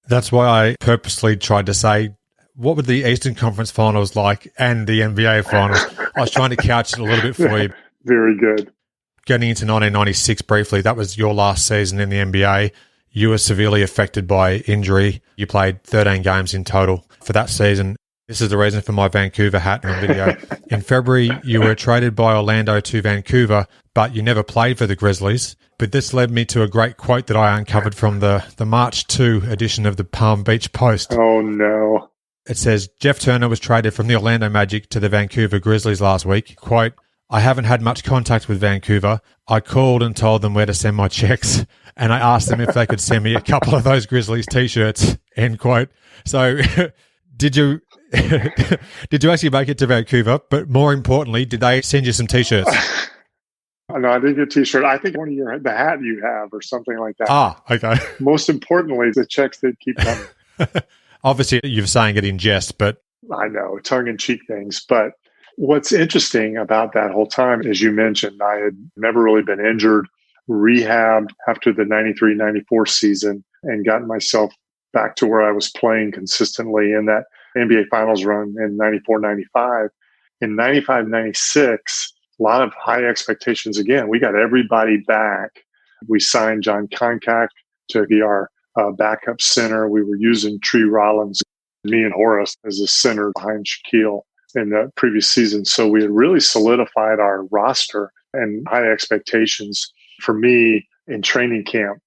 That's why I purposely tried to say, what were the Eastern Conference Finals like and the NBA Finals? I was trying to couch it a little bit for you. Very good. Getting into 1996 briefly, that was your last season in the NBA. You were severely affected by injury. You played 13 games in total for that season. This is the reason for my Vancouver hat on video. In February, you were traded by Orlando to Vancouver, but you never played for the Grizzlies. But this led me to a great quote that I uncovered from the March 2 edition of the Palm Beach Post. Oh, no. It says, Jeff Turner was traded from the Orlando Magic to the Vancouver Grizzlies last week. Quote, I haven't had much contact with Vancouver. I called and told them where to send my checks, and I asked them if they could send me a couple of those Grizzlies T-shirts, end quote. So did you actually make it to Vancouver? But more importantly, did they send you some T-shirts? No, I didn't get a T-shirt. I think the hat you have or something like that. Ah, okay. Most importantly, the checks did keep coming. Obviously, you're saying it in jest, but... I know, tongue-in-cheek things. But what's interesting about that whole time, as you mentioned, I had never really been injured, rehabbed after the 93-94 season, and gotten myself back to where I was playing consistently in that NBA Finals run in 94-95. In 95-96, a lot of high expectations again. We got everybody back. We signed John Koncak to be our backup center. We were using Tree Rollins, me and Horace as a center behind Shaquille in the previous season. So we had really solidified our roster and high expectations. For me, in training camp,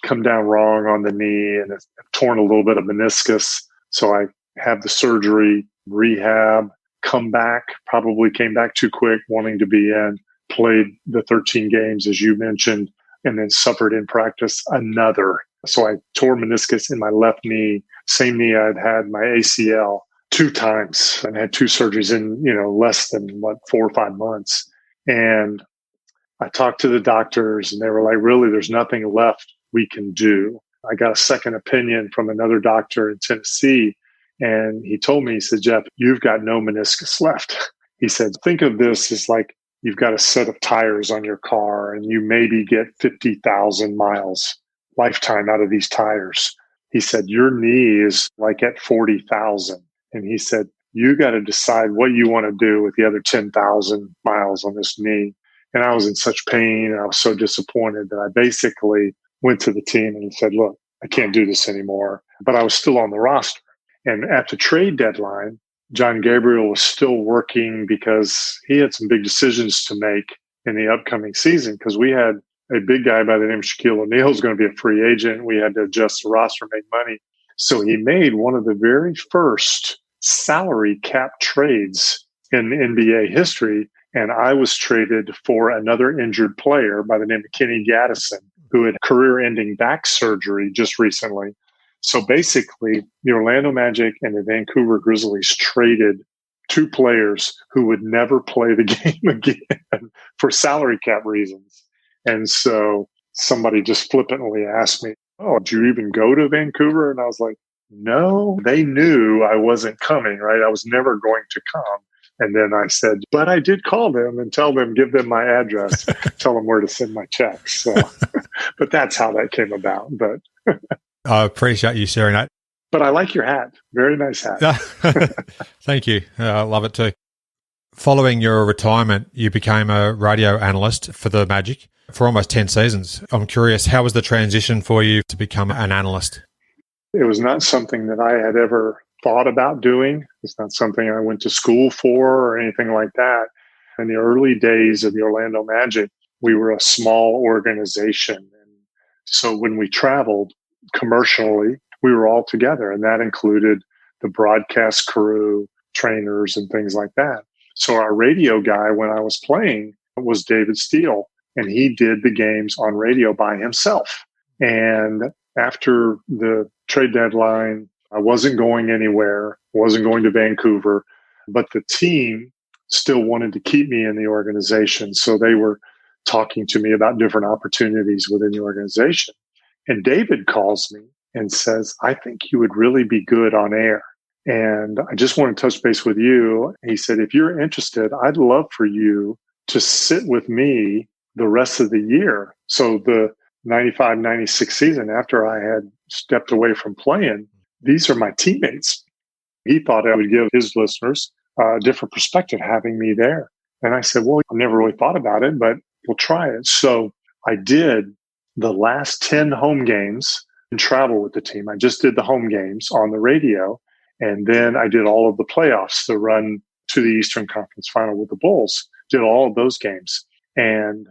come down wrong on the knee and I've torn a little bit of meniscus. So I have the surgery, rehab, come back, probably came back too quick, wanting to be in, played the 13 games, as you mentioned, and then suffered in practice another. So I tore meniscus in my left knee, same knee I'd had my ACL 2 times and had 2 surgeries in, less than 4 or 5 months. And I talked to the doctors and they were like, really, there's nothing left we can do. I got a second opinion from another doctor in Tennessee. And he told me, he said, Jeff, you've got no meniscus left. He said, think of this as like you've got a set of tires on your car and you maybe get 50,000 miles lifetime out of these tires. He said, your knee is like at 40,000. And he said, you got to decide what you want to do with the other 10,000 miles on this knee. And I was in such pain and I was so disappointed that I basically went to the team and said, look, I can't do this anymore. But I was still on the roster. And at the trade deadline, John Gabriel was still working because he had some big decisions to make in the upcoming season because we had a big guy by the name of Shaquille O'Neal who's going to be a free agent. We had to adjust the roster, make money. So he made one of the very first salary cap trades in NBA history. And I was traded for another injured player by the name of Kenny Gaddison, who had career-ending back surgery just recently. So basically, the Orlando Magic and the Vancouver Grizzlies traded 2 players who would never play the game again for salary cap reasons. And so somebody just flippantly asked me, oh, did you even go to Vancouver? And I was like, no, they knew I wasn't coming, right? I was never going to come. And then I said, but I did call them and tell them, give them my address, tell them where to send my checks. So, but that's how that came about. But I appreciate you sharing that. But I like your hat. Very nice hat. Thank you. I love it too. Following your retirement, you became a radio analyst for the Magic for almost 10 seasons. I'm curious, how was the transition for you to become an analyst? It was not something that I had ever thought about doing. It's not something I went to school for or anything like that. In the early days of the Orlando Magic, we were a small organization. And so when we traveled commercially, we were all together. And that included the broadcast crew, trainers, and things like that. So our radio guy, when I was playing, was David Steele. And he did the games on radio by himself. And after the trade deadline, I wasn't going anywhere, wasn't going to Vancouver, but the team still wanted to keep me in the organization. So they were talking to me about different opportunities within the organization. And David calls me and says, I think you would really be good on air. And I just want to touch base with you. He said, if you're interested, I'd love for you to sit with me the rest of the year. So the 95-96 season, after I had stepped away from playing, these are my teammates. He thought I would give his listeners a different perspective having me there. And I said, well, I never really thought about it, but we'll try it. So I did the last 10 home games and travel with the team. I just did the home games on the radio. And then I did all of the playoffs, the run to the Eastern Conference Final with the Bulls, did all of those games. And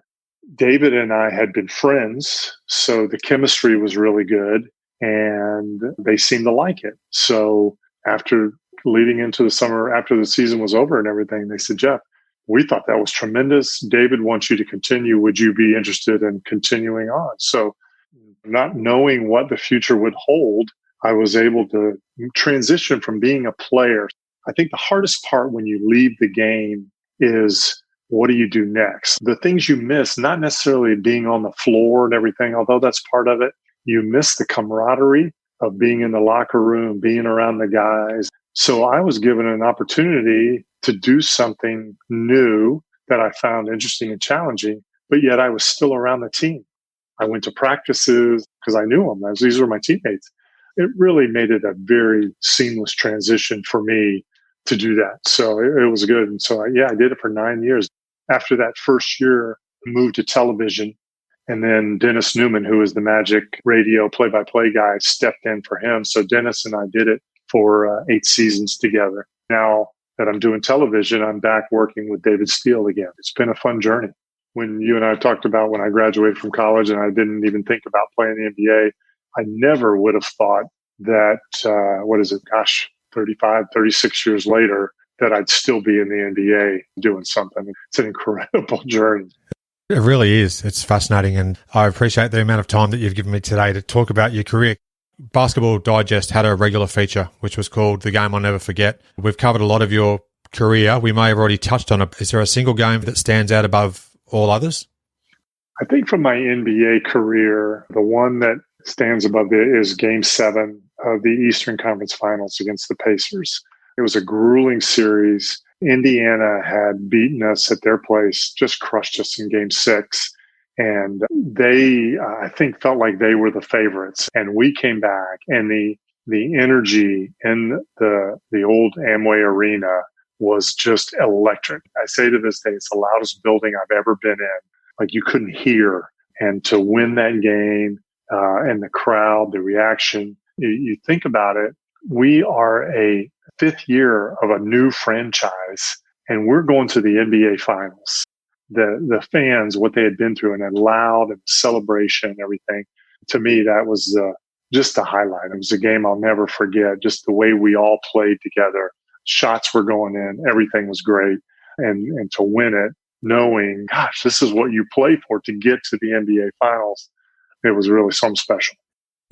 David and I had been friends, so the chemistry was really good. And they seemed to like it. So after leading into the summer, after the season was over and everything, they said, Jeff, we thought that was tremendous. David wants you to continue. Would you be interested in continuing on? So not knowing what the future would hold, I was able to transition from being a player. I think the hardest part when you leave the game is, what do you do next? The things you miss, not necessarily being on the floor and everything, although that's part of it. You miss the camaraderie of being in the locker room, being around the guys. So I was given an opportunity to do something new that I found interesting and challenging, but yet I was still around the team. I went to practices because I knew them, as these were my teammates. It really made it a very seamless transition for me to do that. So it was good. And so, I did it for 9 years. After that first year, I moved to television. And then Dennis Newman, who was the Magic radio play-by-play guy, stepped in for him. So Dennis and I did it for 8 seasons together. Now that I'm doing television, I'm back working with David Steele again. It's been a fun journey. When you and I talked about when I graduated from college and I didn't even think about playing the NBA, I never would have thought that, 36 years later, that I'd still be in the NBA doing something. It's an incredible journey. It really is. It's fascinating. And I appreciate the amount of time that you've given me today to talk about your career. Basketball Digest had a regular feature, which was called The Game I'll Never Forget. We've covered a lot of your career. We may have already touched on it. Is there a single game that stands out above all others? I think from my NBA career, the one that stands above it is Game 7 of the Eastern Conference Finals against the Pacers. It was a grueling series. Indiana had beaten us at their place, just crushed us in Game 6. And they, I think, felt like they were the favorites. And we came back, and the energy in the old Amway Arena was just electric. I say to this day, it's the loudest building I've ever been in. Like, you couldn't hear. And to win that game, and the crowd, the reaction, you think about it, we are a 5th year of a new franchise, and we're going to the NBA Finals. The fans, what they had been through, and that loud and celebration and everything, to me, that was just a highlight. It was a game I'll never forget, just the way we all played together. Shots were going in. Everything was great. And to win it, knowing, gosh, this is what you play for to get to the NBA Finals, it was really something special.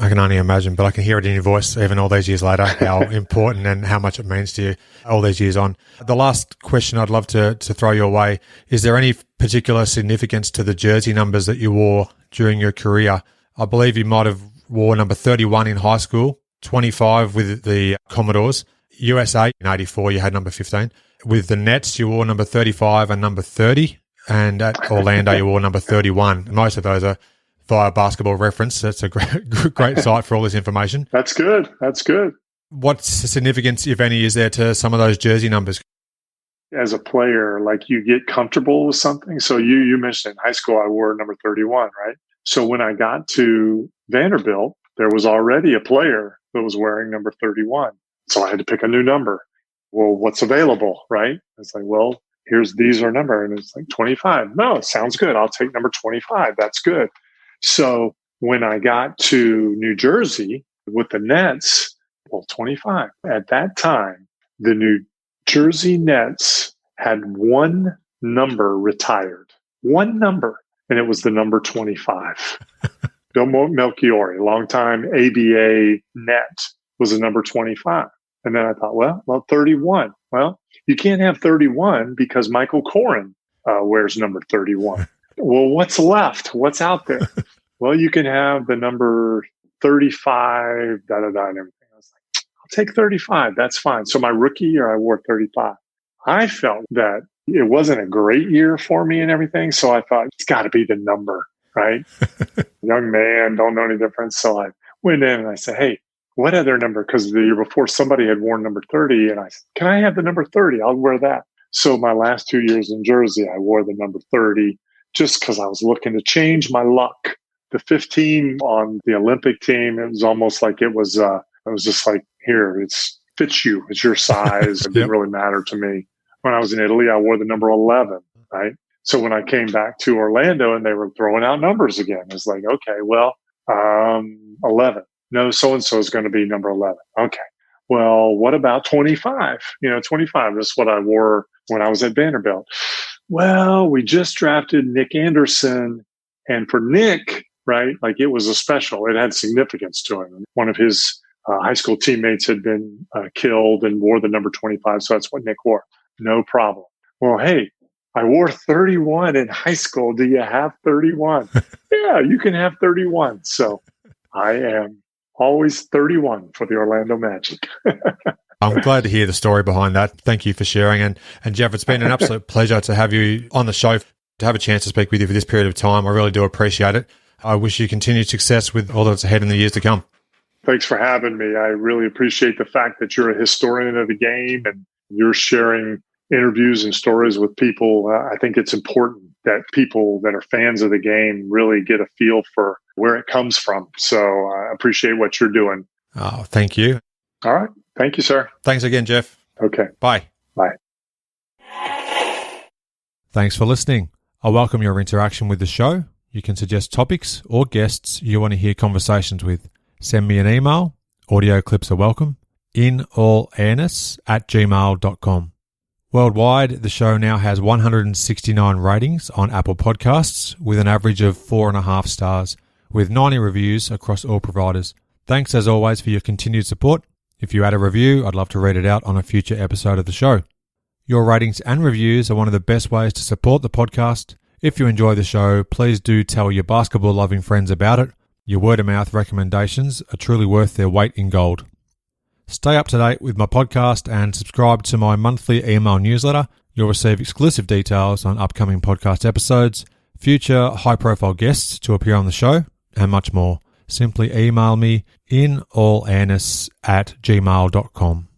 I can only imagine, but I can hear it in your voice, even all these years later, how important and how much it means to you all these years on. The last question I'd love to throw your way, is there any particular significance to the jersey numbers that you wore during your career? I believe you might have wore number 31 in high school, 25 with the Commodores. USA in 84, you had number 15. With the Nets, you wore number 35 and number 30. And at Orlando, you wore number 31. Most of those are via Basketball Reference. That's a great site for all this information. That's good. That's good. What significance, if any, is there to some of those jersey numbers? As a player, like, you get comfortable with something. So you mentioned in high school, I wore number 31, right? So when I got to Vanderbilt, there was already a player that was wearing number 31. So I had to pick a new number. Well, what's available, right? It's like, well, these are number. And it's like 25. No, it sounds good. I'll take number 25. That's good. So when I got to New Jersey with the Nets, well, 25. At that time, the New Jersey Nets had one number retired. One number. And it was the number 25. Bill Melchiori, longtime ABA net, was the number 25. And then I thought, well, 31. Well, you can't have 31 because Michael Corrin wears number 31. Well, what's left? What's out there? Well, you can have the number 35, and everything. I was like, I'll take 35. That's fine. So my rookie year, I wore 35. I felt that it wasn't a great year for me and everything. So I thought, it's got to be the number, right? Young man, don't know any difference. So I went in and I said, hey, what other number? Because the year before, somebody had worn number 30. And I said, can I have the number 30? I'll wear that. So my last 2 years in Jersey, I wore the number 30 just because I was looking to change my luck. The 15 on the Olympic team, it was almost like it was just like, here, it fits you. It's your size. It didn't really matter to me. When I was in Italy, I wore the number 11, right? So when I came back to Orlando and they were throwing out numbers again, it's like, okay, well, 11. No, so-and-so is going to be number 11. Okay. Well, what about 25? 25 is what I wore when I was at Vanderbilt? Well, we just drafted Nick Anderson. And for Nick, right, like it was a special. It had significance to him. One of his high school teammates had been killed and wore the number 25. So that's what Nick wore. No problem. Well, hey, I wore 31 in high school. Do you have 31? Yeah, you can have 31. So I am always 31 for the Orlando Magic. I'm glad to hear the story behind that. Thank you for sharing. And Jeff, it's been an absolute pleasure to have you on the show, to have a chance to speak with you for this period of time. I really do appreciate it. I wish you continued success with all that's ahead in the years to come. Thanks for having me. I really appreciate the fact that you're a historian of the game and you're sharing interviews and stories with people. I think it's important that people that are fans of the game really get a feel for where it comes from. So I appreciate what you're doing. Oh, thank you. All right. Thank you, sir. Thanks again, Jeff. Okay. Bye. Bye. Thanks for listening. I welcome your interaction with the show. You can suggest topics or guests you want to hear conversations with. Send me an email. Audio clips are welcome. inallairness@gmail.com. Worldwide, the show now has 169 ratings on Apple Podcasts with an average of 4.5 stars, with 90 reviews across all providers. Thanks as always for your continued support. If you add a review, I'd love to read it out on a future episode of the show. Your ratings and reviews are one of the best ways to support the podcast. If you enjoy the show, please do tell your basketball-loving friends about it. Your word-of-mouth recommendations are truly worth their weight in gold. Stay up to date with my podcast and subscribe to my monthly email newsletter. You'll receive exclusive details on upcoming podcast episodes, future high-profile guests to appear on the show, and much more. Simply email me inallairness@gmail.com.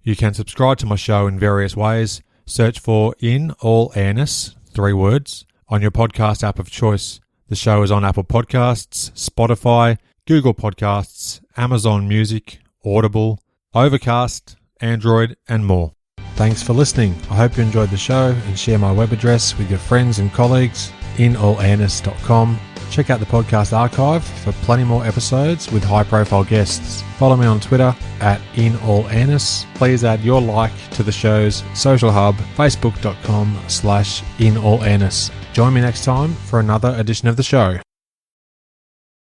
You can subscribe to my show in various ways. Search for In All Airness, 3 words, on your podcast app of choice. The show is on Apple Podcasts, Spotify, Google Podcasts, Amazon Music, Audible, Overcast, Android, and more. Thanks for listening. I hope you enjoyed the show and share my web address with your friends and colleagues, inallairness.com. Check out the podcast archive for plenty more episodes with high-profile guests. Follow me on Twitter @inallairness. Please add your like to the show's social hub, facebook.com/inallairness. Join me next time for another edition of the show.